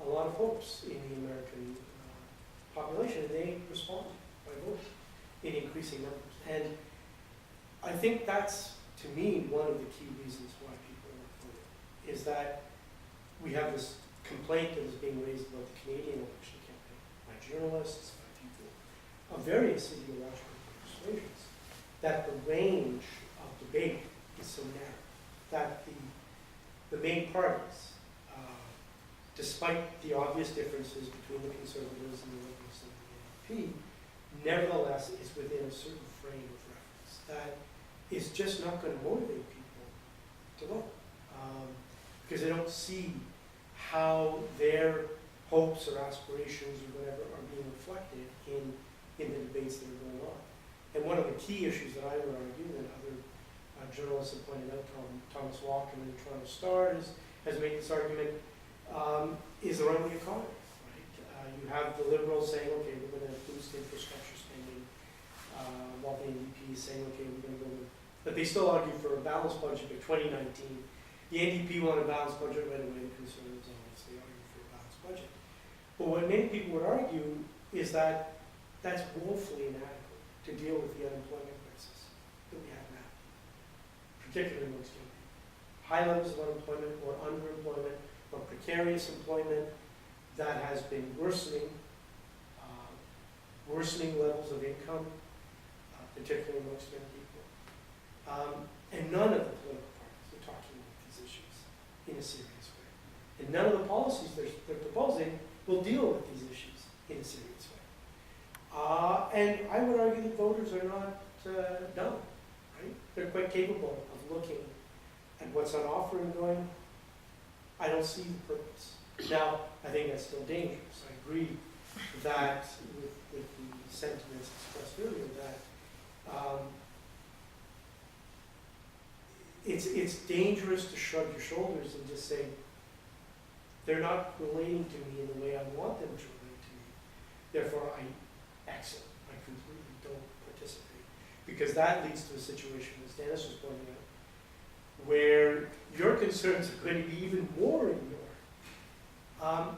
a lot of hopes in the American population, and they responded by voting in increasing numbers. And I think that's, to me, one of the key reasons why people are voting, is that we have this complaint that is being raised about the Canadian election campaign by journalists, by people of various ideological persuasions, that the range of debate is so narrow, that the main parties, despite the obvious differences between the Conservatives and the Liberals and the NDP, nevertheless is within a certain frame of reference that is just not going to motivate people to vote, because they don't see how their hopes or aspirations or whatever are being reflected in the debates that are going on. And one of the key issues that I would argue, and other journalists have pointed out, Thomas Walken in the Toronto Star has made this argument, is around the economy. Right? You have the Liberals saying, okay, we're going to boost infrastructure spending, while the NDP is saying, okay, we're going to go with, but they still argue for a balanced budget by 2019. The NDP want a balanced budget right away, the Conservatives obviously argue for a balanced budget. But what many people would argue is that that's woefully inadequate to deal with the unemployment crisis that we have now, particularly amongst young people. High levels of unemployment or underemployment or precarious employment that has been worsening, worsening levels of income, particularly amongst young people. And none of the political parties are talking about these issues in a serious way. And none of the policies they're proposing will deal with these issues in a serious way. And I would argue that voters are not dumb, right? They're quite capable of looking at what's on offer and going, I don't see the purpose. Now, I think that's still dangerous. I agree that with the sentiments expressed earlier that it's dangerous to shrug your shoulders and just say, they're not relating to me in the way I want them to relate to me. Therefore, I exit. I completely don't participate. Because that leads to a situation, as Dennis was pointing out, where your concerns are going to be even more ignored.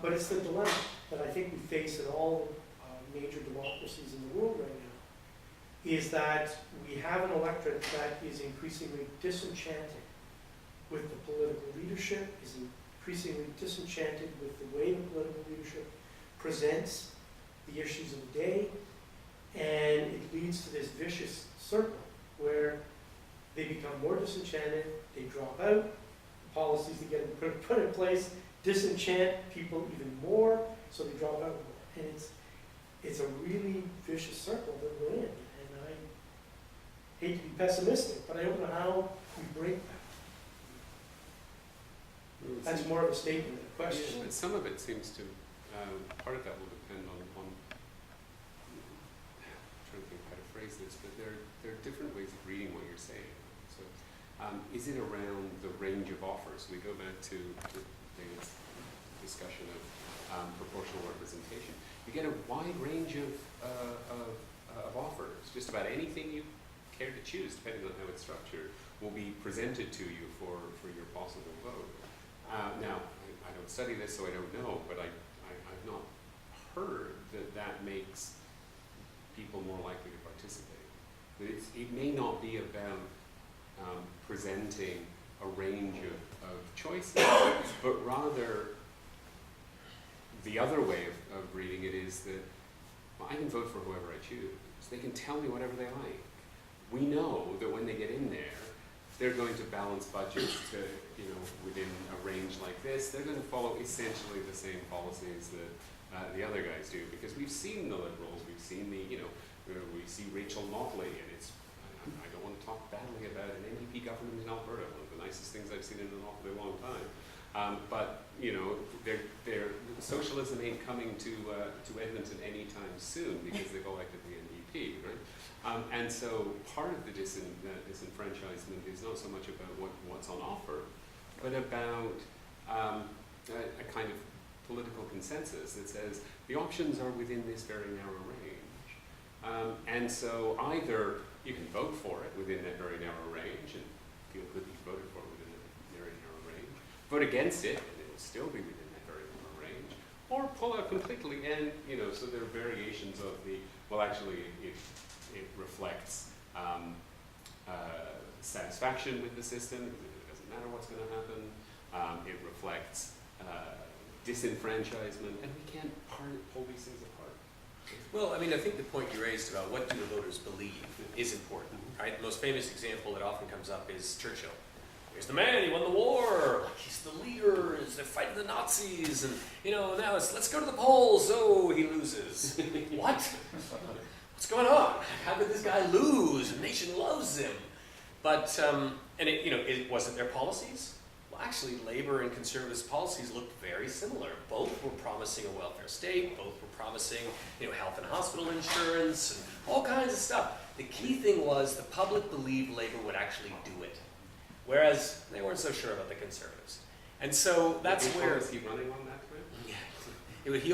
But it's the dilemma that I think we face in all major democracies in the world right now, is that we have an electorate that is increasingly disenchanted with the political leadership, is increasingly disenchanted with the way the political leadership presents the issues of the day, and it leads to this vicious circle where they become more disenchanted, they drop out, policies that get put in place disenchant people even more, so they drop out more. And it's a really vicious circle that we're in, and I hate to be pessimistic, but I don't know how we break that. That's more of a statement than a Yeah, question. but some of it seems to, part of that will depend on I'm trying to think how to phrase this, but there are different ways of reading what you're saying. So, is it around the range of offers? We go back to David's discussion of proportional representation. You get a wide range of offers. Just about anything you care to choose, depending on how it's structured, will be presented to you for your possible vote. Now, I don't study this, so I don't know, but I've not heard that makes people more likely to participate. It may not be about presenting a range of choices, but rather the other way of reading it is that, well, I can vote for whoever I choose. They can tell me whatever they like. We know that when they get in there, they're going to balance budgets to, within a range like this. They're going to follow essentially the same policies that the other guys do, because we've seen the Liberals, we've seen we see Rachel Notley, and I don't want to talk badly about an NDP government in Alberta, one of the nicest things I've seen in an awfully long time. But socialism ain't coming to Edmonton anytime soon because they've elected the NDP, right? And so part of the disenfranchisement is not so much about what's on offer, but about a kind of political consensus that says the options are within this very narrow range. And so either you can vote for it within that very narrow range and feel good that you voted for it within that very narrow range, vote against it and it will still be within that very narrow range, or pull out completely. And so there are variations of well, actually it reflects satisfaction with the system. It doesn't matter what's going to happen. It reflects disenfranchisement, and we can't pull these things apart. Well, I think the point you raised about what do the voters believe is important, right? The most famous example that often comes up is Churchill. Here's the man, he won the war, he's the leader, they're fighting the Nazis, and now let's go to the polls. Oh, he loses. What? What's going on? How did this guy lose? The nation loves him. But, it wasn't their policies. Well, actually, Labour and Conservatives' policies looked very similar. Both were promising a welfare state. Both were promising, health and hospital insurance and all kinds of stuff. The key thing was the public believed Labour would actually do it, whereas they weren't so sure about the Conservatives. And so that's where. Was he running on that time? Yeah, he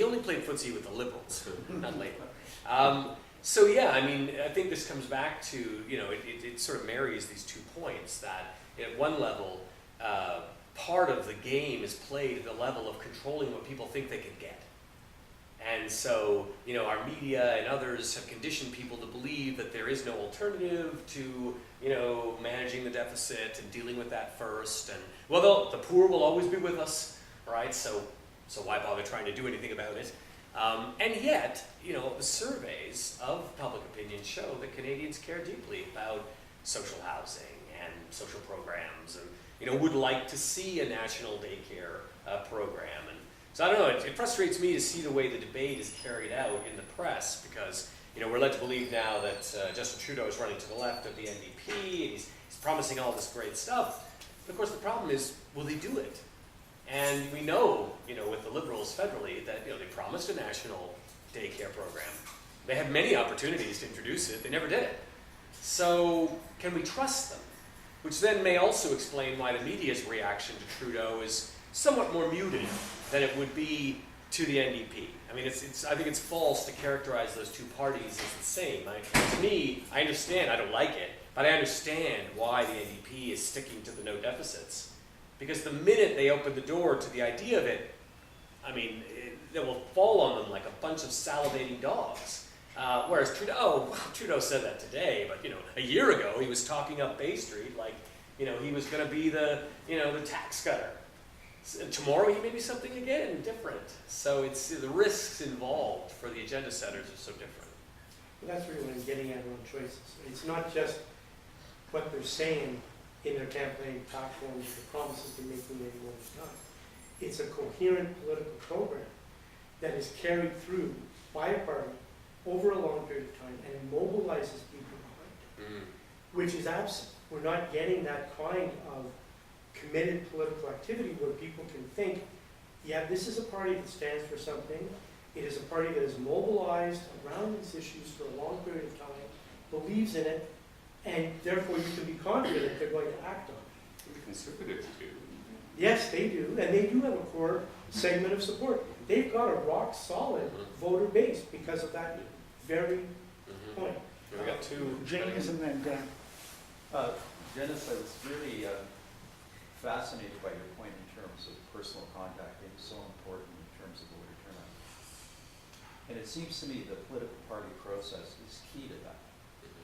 only played footsie with the Liberals, not Labour. So yeah, I think this comes back to, it sort of marries these 2 points that at one level, part of the game is played at the level of controlling what people think they can get. And so, our media and others have conditioned people to believe that there is no alternative to, managing the deficit and dealing with that first. And, well, the poor will always be with us, right? So why bother trying to do anything about it? And yet, the surveys of public opinion show that Canadians care deeply about social housing and social programs and, would like to see a national daycare program. And so I don't know, it frustrates me to see the way the debate is carried out in the press because, we're led to believe now that Justin Trudeau is running to the left of the NDP and he's promising all this great stuff. But of course the problem is, will he do it? And we know, with the Liberals federally that, they promised a national daycare program. They had many opportunities to introduce it. They never did it. So can we trust them? Which then may also explain why the media's reaction to Trudeau is somewhat more muted than it would be to the NDP. I think it's false to characterize those 2 parties as the same. To me, I understand, I don't like it, but I understand why the NDP is sticking to the no deficits. Because the minute they open the door to the idea of it, it will fall on them like a bunch of salivating dogs. Whereas Trudeau said that today, but a year ago he was talking up Bay Street like he was going to be the tax cutter. Tomorrow he may be something again different. So it's the risks involved for the agenda setters are so different. Well, that's really what I'm getting at on choices. It's not just what they're saying in their campaign platforms, the promises they're making anymore. It's not. It's a coherent political program that is carried through by a party over a long period of time and mobilizes people behind it, which is absent. We're not getting that kind of committed political activity where people can think, yeah, this is a party that stands for something. It is a party that is mobilized around these issues for a long period of time, believes in it, and therefore you can be confident they're going to act on it. The Conservatives do. Yes, they do, and they do have a core segment of support. They've got a rock-solid voter base because of that very point. We got two. James and then Dan. Dennis, I was really fascinated by your point in terms of personal contact being so important in terms of voter turnout. And it seems to me the political party process is key to that,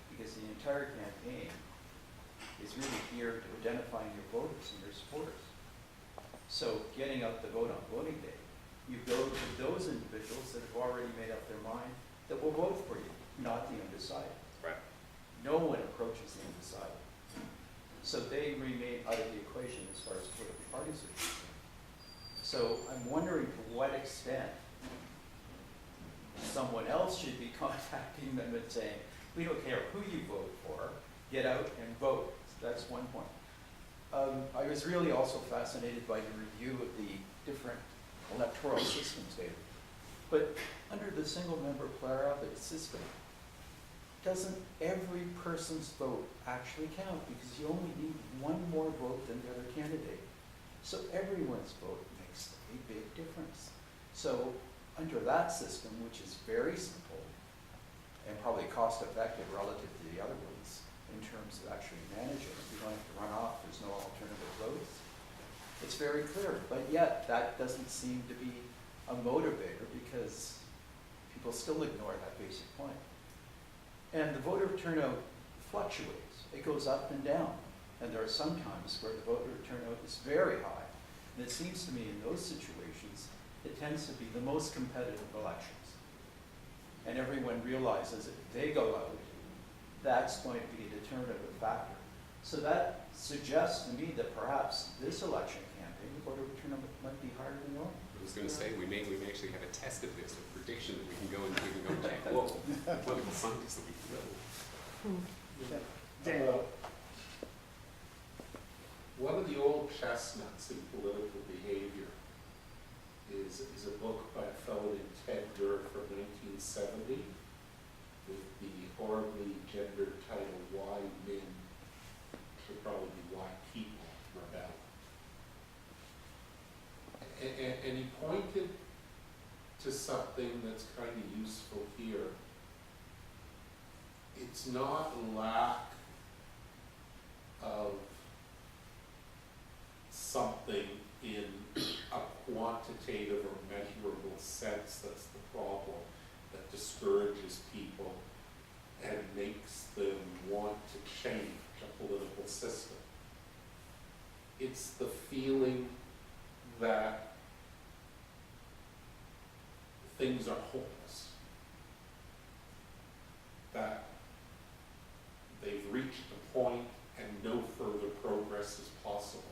because the entire campaign is really geared to identifying your voters and your supporters. So getting out the vote on voting day, you go to those individuals that have already made up their mind that will vote for you, not the undecided. Right. No one approaches the undecided. So they remain out of the equation as far as political parties are concerned. So I'm wondering to what extent someone else should be contacting them and saying, we don't care who you vote for, get out and vote. So that's one point. I was really also fascinated by your review of the different electoral systems, David. But under the single member plurality system, doesn't every person's vote actually count? Because you only need one more vote than the other candidate. So everyone's vote makes a big difference. So under that system, which is very simple and probably cost effective relative to the other ones in terms of actually managing it, you don't have to run off, there's no alternative votes. It's very clear, but yet that doesn't seem to be a motivator because people still ignore that basic point. And the voter turnout fluctuates. It goes up and down. And there are some times where the voter turnout is very high. And it seems to me in those situations, it tends to be the most competitive elections. And everyone realizes if they go out, that's going to be a determinative factor. So that suggests to me that perhaps this election campaign, the voter turnout might be higher than normal. I was going to say, we may actually have a test of this, a prediction that we can go and check. Whoa, political scientists that we can go. Dan. One of the old chestnuts in political behavior is a book by a fellow named Ted Durr from 1970 with the horribly gendered title, Why Men Should Probably Be Why People Rebel. And he pointed to something that's kind of useful here. It's not lack of something in a quantitative or measurable sense that's the problem that discourages people and makes them want to change a political system. It's the feeling that things are hopeless, that they've reached a point and no further progress is possible.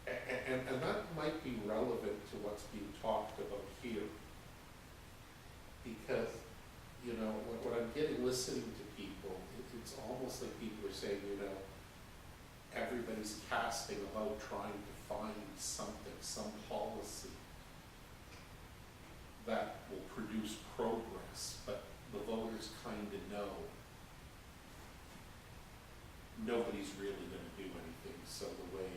And that might be relevant to what's being talked about here. Because, you know, what I'm getting listening to people, it's almost like people are saying, you know, everybody's casting about trying to find something, some policy that will produce progress, but the voters kind of know nobody's really going to do anything, so the way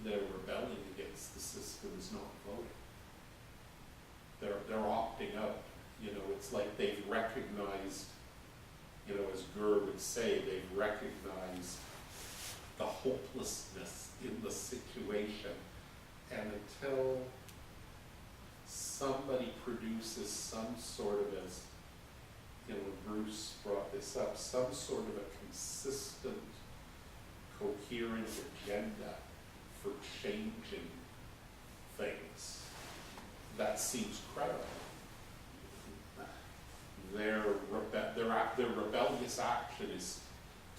they're rebelling against the system is not voting. They're opting out. You know, it's like they've recognized, you know, as Gurr would say, they've recognized the hopelessness in the situation, and until somebody produces some sort of, as you know, Bruce brought this up, some sort of a consistent, coherent agenda for changing things, that seems credible. Their rebellious action is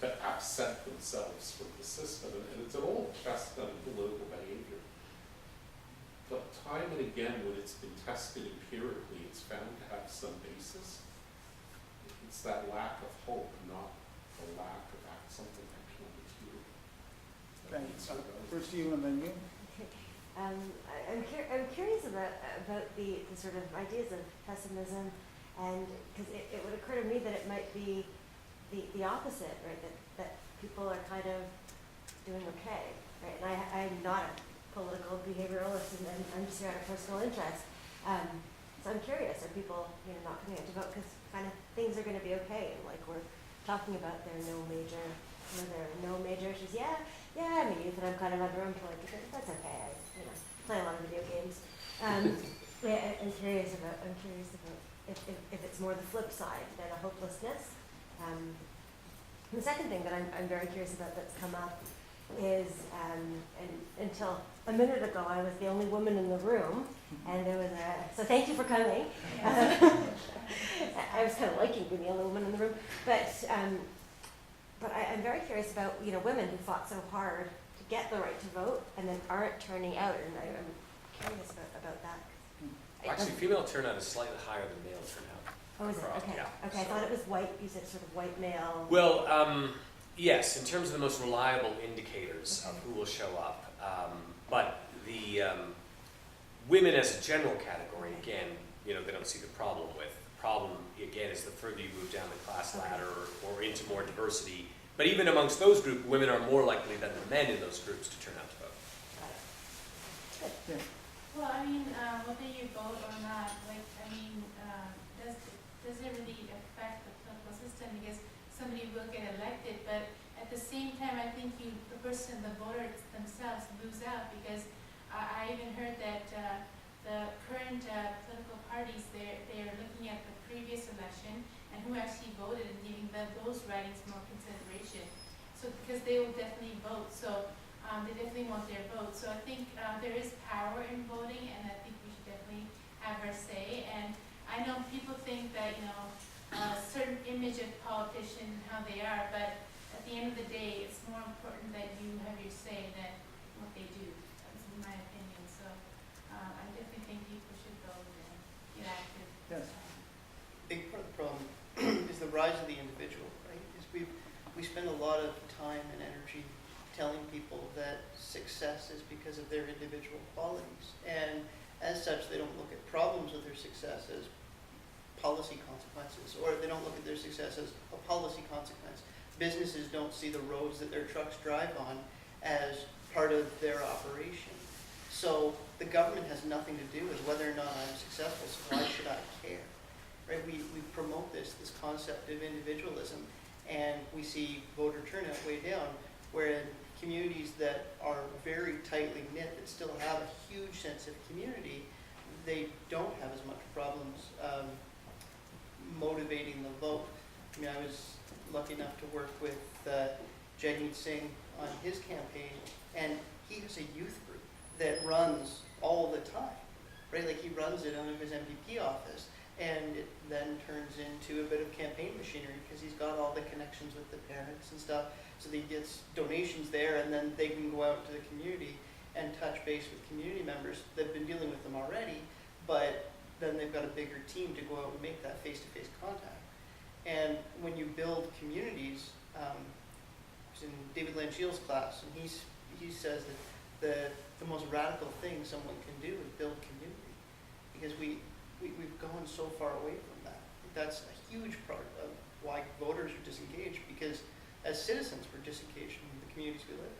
to absent themselves from the system, and it's an old chestnut in political behavior. But time and again, when it's been tested empirically, it's found to have some basis. It's that lack of hope, not the lack of something actually material. Thanks. First you and then you. I'm curious about the sort of ideas of pessimism, and because it would occur to me that it might be the opposite, right? That people are kind of doing okay, right? And I'm not a political behavioralist, and I'm just here out of personal interest. So I'm curious, are people not coming out to vote because kind of things are going to be okay, and like we're talking about there are no major issues. Yeah, I'm a youth and I'm kind of underemployed, but that's okay. I play a lot of video games. Yeah, I'm curious about if it's more the flip side than a hopelessness. The second thing that I'm very curious about that's come up is, and until a minute ago I was the only woman in the room, and there was so thank you for coming. I was kind of liking being the only woman in the room, but I'm very curious about women who fought so hard to get the right to vote and then aren't turning out, and I'm curious about that. Actually, female turnout is slightly higher than male turnout. Oh, is it? across- Okay. yeah, Okay, I so- thought it was white. You said sort of white male. Well, yes, in terms of the most reliable indicators of Okay. who will show up. But the women as a general category, again, they don't see the problem with. The problem, again, is the further you move down the class Okay. ladder or into more diversity. But even amongst those groups, women are more likely than the men in those groups to turn out to vote. Got it. Good. Well, whether you vote or not, does it really affect the political system? Because somebody will get elected, but at the same time, I think the voters themselves lose out, because I even heard that the current political parties, they're looking at the previous election and who actually voted and giving those writings more consideration. So because they will definitely vote, so they definitely want their vote. So I think there is power in voting, and I think we should definitely have our say. And I know people think that a certain image of politicians and how they are, but at the end of the day, it's more important that you have your say than what they do. That's my opinion. So I definitely think people should vote and get active. Yes. Big part of the problem is the rise of the individual, right? Is we spend a lot of time and energy telling people that success is because of their individual qualities, and as such, they don't look at problems with their success as policy consequences, or they don't look at their success as a policy consequence. Businesses don't see the roads that their trucks drive on as part of their operation. So the government has nothing to do with whether or not I'm successful, so why should I care? Right? We promote this concept of individualism, and we see voter turnout way down, where in communities that are very tightly knit, that still have a huge sense of community, they don't have as much problems motivating the vote. I mean, I was lucky enough to work with Jagmeet Singh on his campaign, and he has a youth group that runs all the time, right? Like he runs it out of his MPP office, and it then turns into a bit of campaign machinery because he's got all the connections with the parents and stuff. So he gets donations there, and then they can go out to the community and touch base with community members. They've been dealing with them already, but then they've got a bigger team to go out and make that face-to-face contact. And when you build communities, I was in David Langeel's class, and he says that the most radical thing someone can do is build community, because we've gone so far away from that. That's a huge part of why voters are disengaged, because as citizens we're disengaged from the communities we live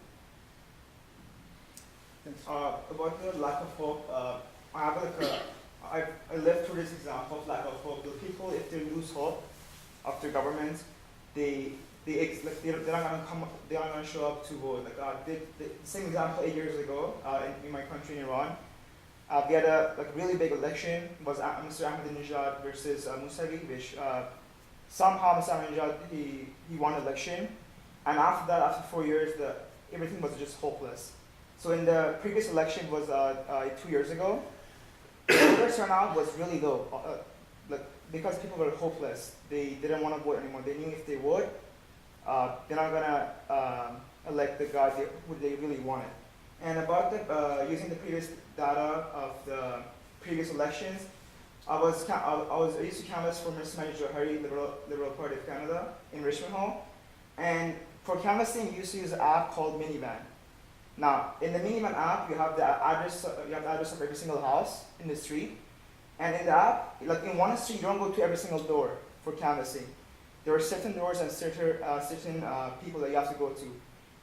in. About the lack of hope, I have I lived through this example of lack of hope. The people, if they lose hope of their government, they're not gonna show up to vote. Like the same example 8 years ago in my country, in Iran. We had a really big election. It was Mr. Ahmadinejad versus Mousavi, which somehow Mr. Ahmadinejad he won the election, and after that, after 4 years, everything was just hopeless. So in the previous election was 2 years ago, the voter turnout was really low. Like, because people were hopeless, they didn't want to vote anymore. They knew if they vote, they're not gonna elect the guy who they really wanted. And about the, using the previous data of the previous elections, I used to canvass for Mr. Manager Harry, Liberal Party of Canada in Richmond Hall. And for canvassing, you used to use an app called Minivan. Now, in the Minivan app, you have the address of every single house in the street. And in the app, like in one street, you don't go to every single door for canvassing. There are certain doors and certain people that you have to go to.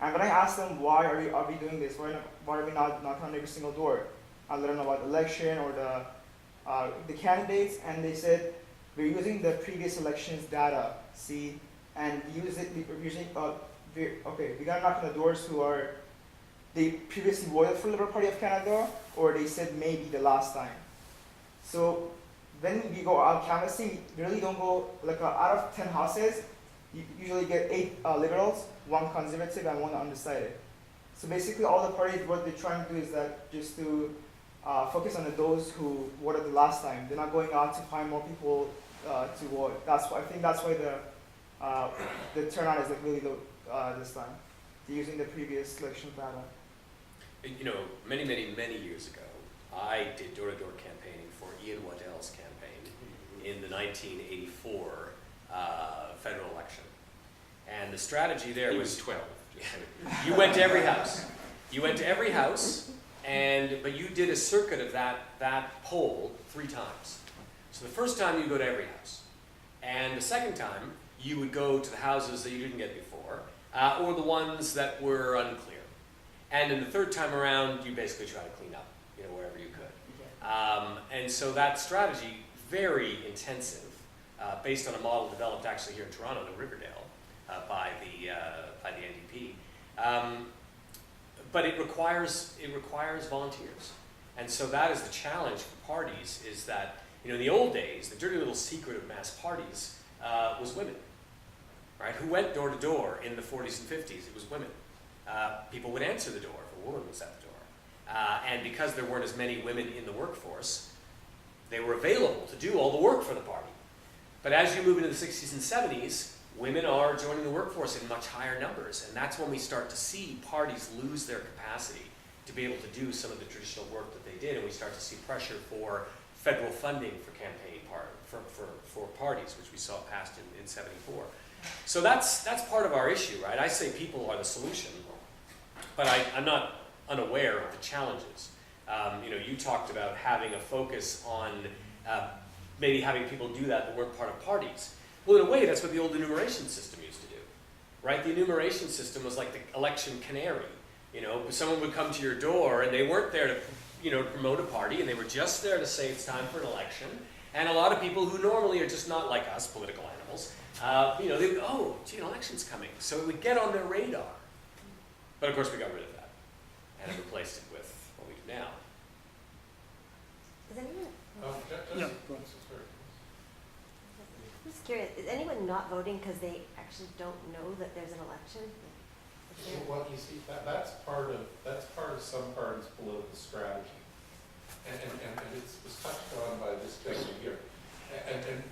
And when I asked them, why are we doing this? Why are we not on every single door? I let them know about the election or the candidates, and they said, we're using the previous elections data, see, and use it, we gotta knock on the doors who are, they previously voted for Liberal Party of Canada, or they said maybe the last time. So when we go out canvassing, we really don't go, like out of 10 houses, you usually get 8 liberals, 1 conservative, and 1 undecided. So basically all the parties, what they're trying to do is that just to focus on those who voted the last time. They're not going out to find more people to vote. I think that's why the turnout is like really low this time. They're using the previous election data. You know, many years ago, I did door-to-door campaigning for Ian Waddell's campaign in the 1984 federal election. And the strategy there He was 12. you went to every house. You went to every house, but you did a circuit of that poll 3 times. So the first time you go to every house, and the second time you would go to the houses that you didn't get before, or the ones that were unclear. And in the third time around, you basically try to clean up, wherever you could. And so that strategy, very intensive, based on a model developed actually here in Toronto, in Riverdale, by the NDP. But it requires volunteers. And so that is the challenge for parties, is that, in the old days, the dirty little secret of mass parties was women, right? Who went door to door in the 40s and 50s? It was women. People would answer the door if a woman was at the door. And because there weren't as many women in the workforce, they were available to do all the work for the party. But as you move into the 60s and 70s, women are joining the workforce in much higher numbers, and that's when we start to see parties lose their capacity to be able to do some of the traditional work that they did, and we start to see pressure for federal funding for campaign for parties, which we saw passed in 74. So that's part of our issue, right? I say people are the solution, but I'm not unaware of the challenges. You talked about having a focus on maybe having people do that weren't part of parties. Well, in a way, that's what the old enumeration system used to do, right? The enumeration system was like the election canary. Someone would come to your door, and they weren't there to, promote a party, and they were just there to say it's time for an election. And a lot of people who normally are just not like us, political animals, they would go, oh, gee, an election's coming. So it would get on their radar. But of course, we got rid of that and replaced it with what we do now. Is anyone, Yeah. I'm just curious, is anyone not voting because they actually don't know that there's an election? Is there- Well, you see, that's part of some parties' political strategy. And it was touched on by this gentleman here. And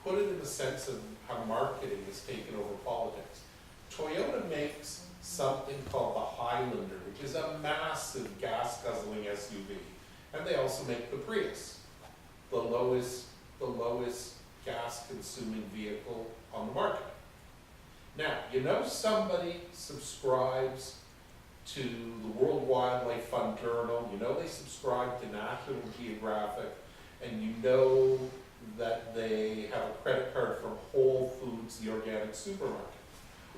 put it in the sense of how marketing has taken over politics. Toyota makes something called the Highlander, which is a massive gas-guzzling SUV. And they also make the Prius, the lowest gas-consuming vehicle on the market. Now, somebody subscribes to the World Wildlife Fund Journal, they subscribe to National Geographic, and that they have a credit card from Whole Foods, the organic supermarket.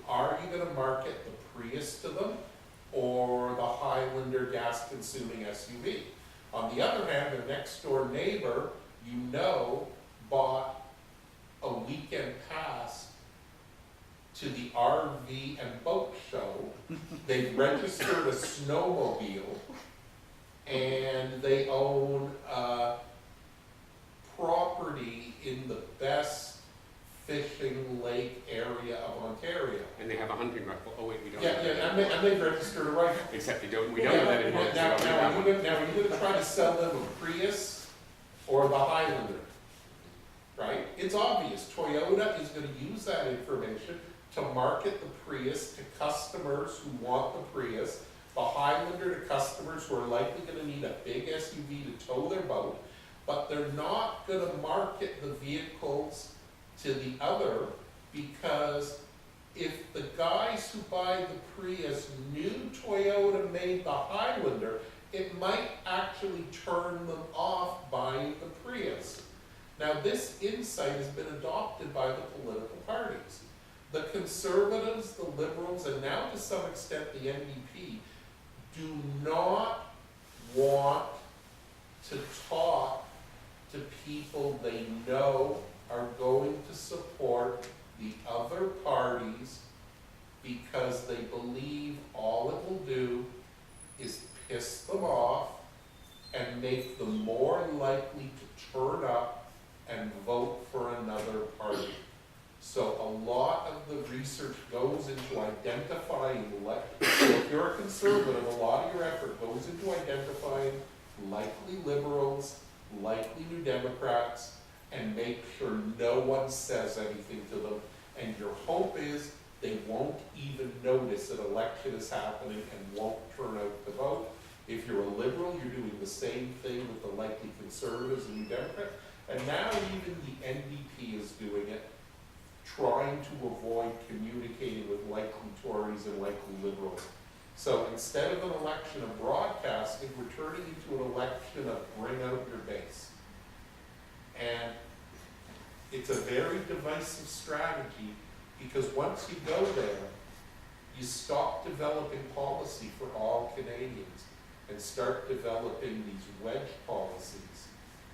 Are you going to market the Prius to them or the Highlander gas-consuming SUV? On the other hand, their next-door neighbor, bought a weekend pass to the RV and boat show. They've registered a snowmobile, and they own property in the best fishing lake area of Ontario. And they have a hunting rifle. Oh wait, we don't. Yeah, have that yeah, anymore. and they've registered a rifle. Except we don't have that anymore. Now, So we now, have are one. you gonna try to sell them a Prius or the Highlander? Right? It's obvious, Toyota is gonna use that information to market the Prius to customers who want the Prius, the Highlander to customers who are likely gonna need a big SUV to tow their boat, but they're not gonna market the vehicles to the other, because if the guys who buy the Prius knew Toyota made the Highlander, it might actually turn them off buying the Prius. Now, this insight has been adopted by the political parties. The Conservatives, the Liberals, and now to some extent the NDP, do not want to talk to people they know are going to support the other parties, because they believe all it will do is piss them off and make them more likely to turn up and vote for another party. So a lot of the research goes into identifying, so if you're a conservative, a lot of your effort goes into identifying likely liberals, likely New Democrats, and make sure no one says anything to them. And your hope is they won't even notice an election is happening and won't turn out to vote. If you're a liberal, you're doing the same thing with the likely conservatives and New Democrats. And now even the NDP is doing it, trying to avoid communicating with likely Tories and likely liberals. So instead of an election of broadcasting, we're turning into an election of bring out your base. And it's a very divisive strategy, because once you go there, you stop developing policy for all Canadians and start developing these wedge policies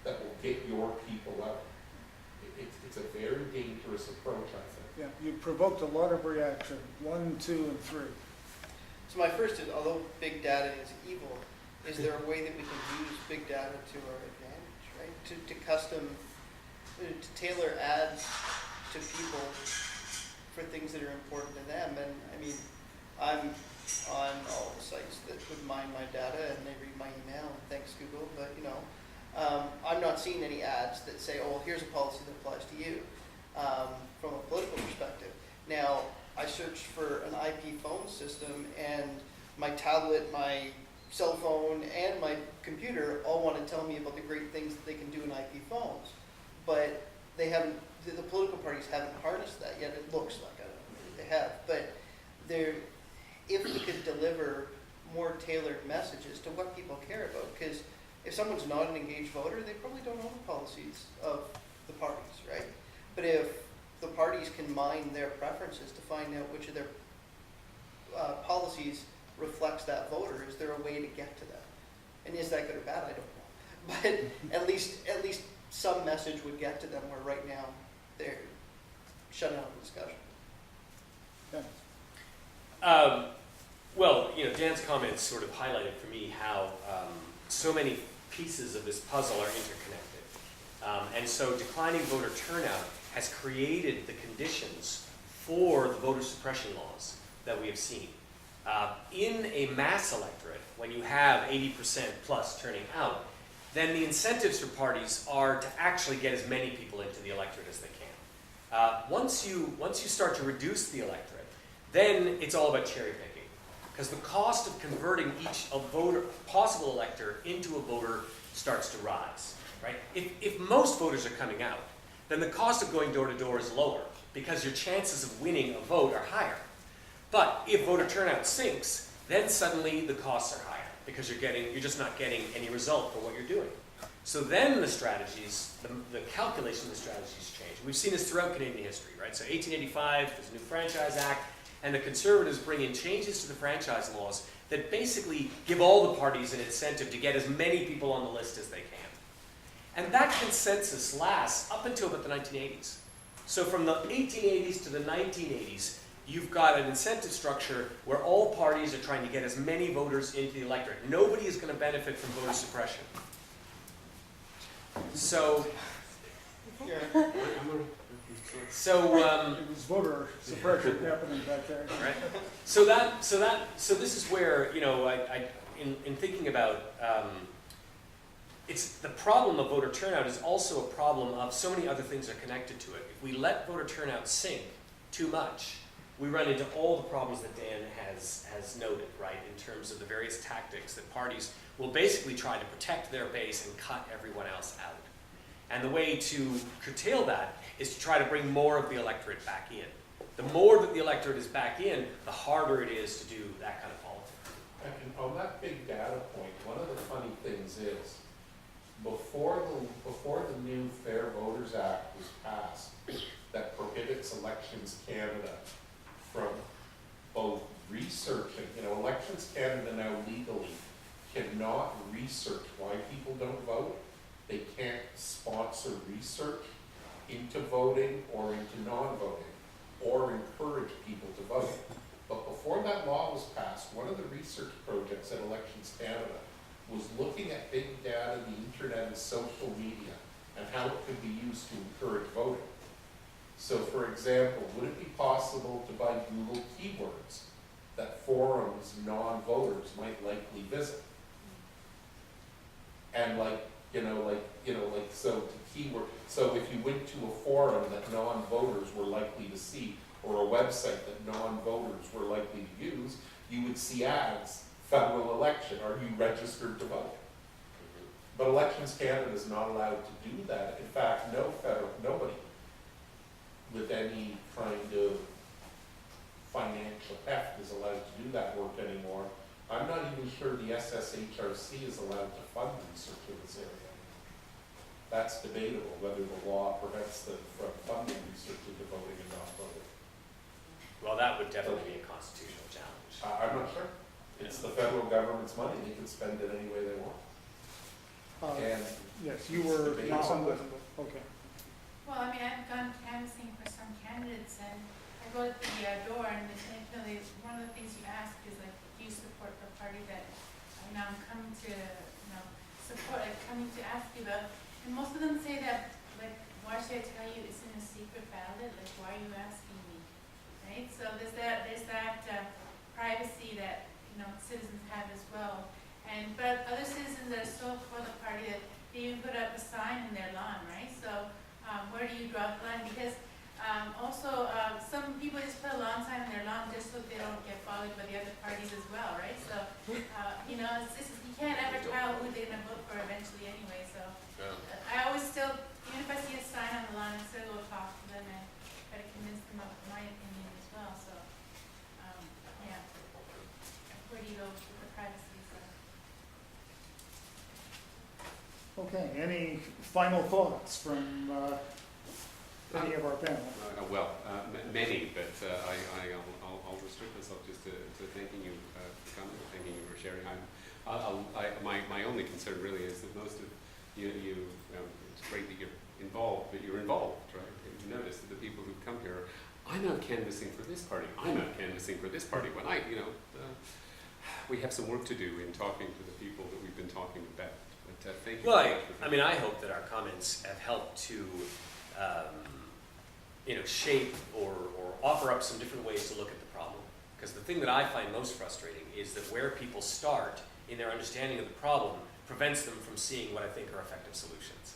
that will get your people out. It's a very dangerous approach, I think. Yeah, you provoked a lot of reaction, 1, 2, and 3. So my first is, although big data is evil, is there a way that we can use big data to our advantage, right? To tailor ads to people for things that are important to them. And I mean, I'm on all the sites that would mine my data and they read my email, and thanks Google, but you know, I'm not seeing any ads that say, oh, well, here's a policy that applies to you, from a political perspective. Now, I searched for an IP phone system, and my tablet, my cell phone, and my computer all want to tell me about the great things that they can do in IP phones. But they haven't, the political parties haven't harnessed that yet. It looks like, I don't know, they have. But if we could deliver more tailored messages to what people care about, because if someone's not an engaged voter, they probably don't know the policies of the parties, right? But if the parties can mine their preferences to find out which of their policies reflects that voter, is there a way to get to that? And is that good or bad? I don't know. But at least some message would get to them, where right now they're shut out of the discussion. Yeah. Well, you know, Dan's comments sort of highlighted for me how so many pieces of this puzzle are interconnected. And so declining voter turnout has created the conditions for the voter suppression laws that we have seen. In a mass electorate, when you have 80% plus turning out, then the incentives for parties are to actually get as many people into the electorate as they can. Once you start to reduce the electorate, then it's all about cherry picking. Because the cost of converting each possible elector into a voter starts to rise, right? If most voters are coming out, then the cost of going door to door is lower, because your chances of winning a vote are higher. But if voter turnout sinks, then suddenly the costs are higher, because you're just not getting any result for what you're doing. So then the strategies, the calculation of the strategies change. We've seen this throughout Canadian history, right? So 1885, there's a new Franchise Act, and the Conservatives bring in changes to the franchise laws that basically give all the parties an incentive to get as many people on the list as they can. And that consensus lasts up until about the 1980s. So from the 1880s to the 1980s, you've got an incentive structure where all parties are trying to get as many voters into the electorate. Nobody is going to benefit from voter suppression. So So, It was voter suppression happening back there. right. So this is where, you know, in thinking about, it's the problem of voter turnout is also a problem of so many other things are connected to it. If we let voter turnout sink too much, we run into all the problems that Dan has noted, right, in terms of the various tactics that parties will basically try to protect their base and cut everyone else out. And the way to curtail that is to try to bring more of the electorate back in. The more that the electorate is back in, the harder it is to do that kind of politics. And on that big data point, one of the funny things is, before the new Fair Voters Act was passed, that prohibits Elections Canada from both researching, you know, Elections Canada now legally cannot research why people don't vote. They can't sponsor research into voting or into non-voting, or encourage people to vote. But before that law was passed, one of the research projects at Elections Canada was looking at big data, the internet and social media, and how it could be used to encourage voting. So for example, would it be possible to buy Google keywords that forums non-voters might likely visit? And so if you went to a forum that non-voters were likely to see, or a website that non-voters were likely to use, you would see ads, federal election, are you registered to vote? But Elections Canada is not allowed to do that. In fact, nobody with any kind of financial heft is allowed to do that work anymore. I'm not even sure the SSHRC is allowed to fund research in this area. That's debatable, whether the law prevents them from funding research into voting and not voting. Well, that would definitely be a constitutional challenge. I'm not sure. It's the federal government's money. They can spend it any way they want. And Yes, you were, Debate. yes, on the, okay. Well, I mean, I've gone canvassing for some candidates, and I go to the door, and one of the things you ask is like, do you support the party that I'm coming to, support, like coming to ask you about? And most of them say that, like, why should I tell you it's in a secret ballot? Like, why are you asking me, right? So there's that privacy that citizens have as well. But other citizens are so for the party that they even put up a sign in their lawn, right? So where do you draw the line? Because also some people just put a lawn sign in their lawn just so they don't get followed by the other parties as well, right? So you can't ever tell who they're gonna vote for eventually anyway. So I always still, even if I see a sign on the lawn, I still go talk to them and try to convince them of my opinion as well. So yeah, where do you go with the privacy? Okay, any final thoughts from any of our panel? Many, but I'll restrict myself just to thanking you for coming, thanking you for sharing. My only concern really is that most of you it's great that you're involved, but you're involved, right? You notice that the people who come here, I'm not canvassing for this party, I'm not canvassing for this party. When we have some work to do in talking to the people that we've been talking about. But thank you. Well, I hope that our comments have helped to, shape or offer up some different ways to look at the problem. Because the thing that I find most frustrating is that where people start in their understanding of the problem prevents them from seeing what I think are effective solutions.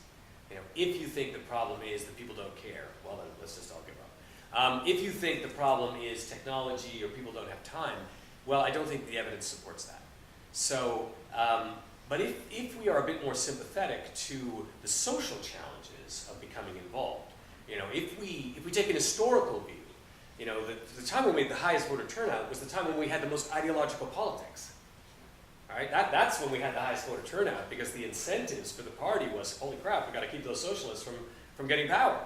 If you think the problem is that people don't care, well then let's just all give up. If you think the problem is technology or people don't have time, well, I don't think the evidence supports that. So, but if we are a bit more sympathetic to the social challenges of becoming involved, if we take an historical view, the time when we had the highest voter turnout was the time when we had the most ideological politics. All right, that's when we had the highest voter turnout, because the incentives for the party was, holy crap, we got to keep those socialists from getting power.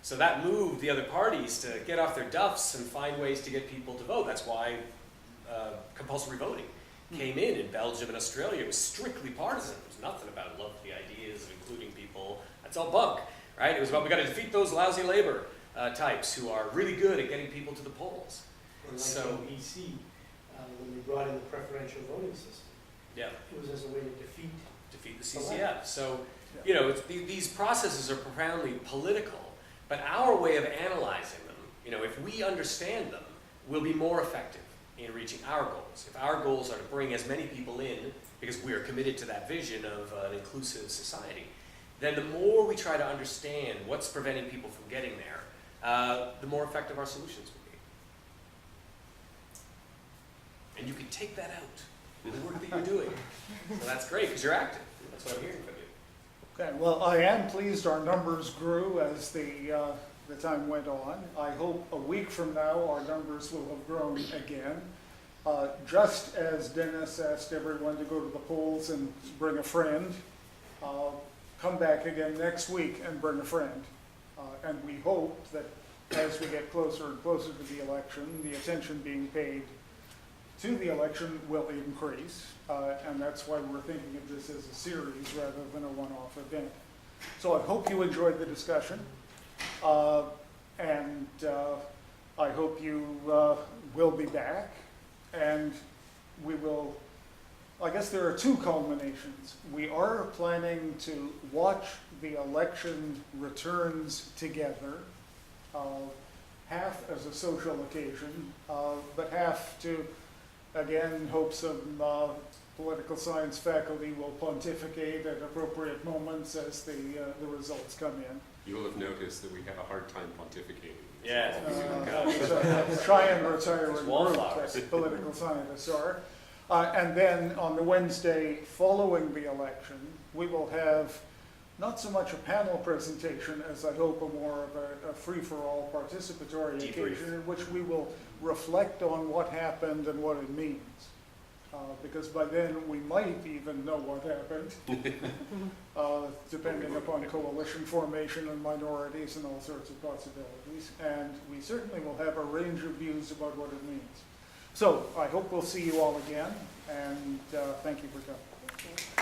So that moved the other parties to get off their duffs and find ways to get people to vote. That's why compulsory voting came in Belgium and Australia. It was strictly partisan. There was nothing about lovely ideas of including people. That's all bunk, right? It was about, we got to defeat those lousy labor types who are really good at getting people to the polls. Or like So- in BC, when they brought in the preferential voting system, Yeah, it was as a way to defeat defeat the CCF. So You know, these processes are profoundly political, but our way of analyzing them, you know, if we understand them, we'll be more effective in reaching our goals. If our goals are to bring as many people in, because we are committed to that vision of an inclusive society, then the more we try to understand what's preventing people from getting there, the more effective our solutions will be. And you can take that out in the work that you're doing. So that's great, because you're active. That's what I'm hearing from you. Okay, well, I am pleased our numbers grew as the time went on. I hope a week from now our numbers will have grown again. Just as Dennis asked everyone to go to the polls and bring a friend, come back again next week and bring a friend. And we hope that as we get closer and closer to the election, the attention being paid to the election will increase. And that's why we're thinking of this as a series rather than a one-off event. So I hope you enjoyed the discussion. And I hope you will be back. And we will, I guess there are two culminations. We are planning to watch the election returns together, half as a social occasion, but half to, again, hope some political science faculty will pontificate at appropriate moments as the results come in. You will have noticed that we have a hard time pontificating. Yeah. So try and retire in group, Wallflowers. as political scientists are. And then on the Wednesday following the election, we will have not so much a panel presentation as I hope a more of a free-for-all participatory Debrief. occasion in which we will reflect on what happened and what it means. Because by then we might even know what happened, depending upon coalition formation and minorities and all sorts of possibilities. And we certainly will have a range of views about what it means. So I hope we'll see you all again, and thank you for coming. Thank you.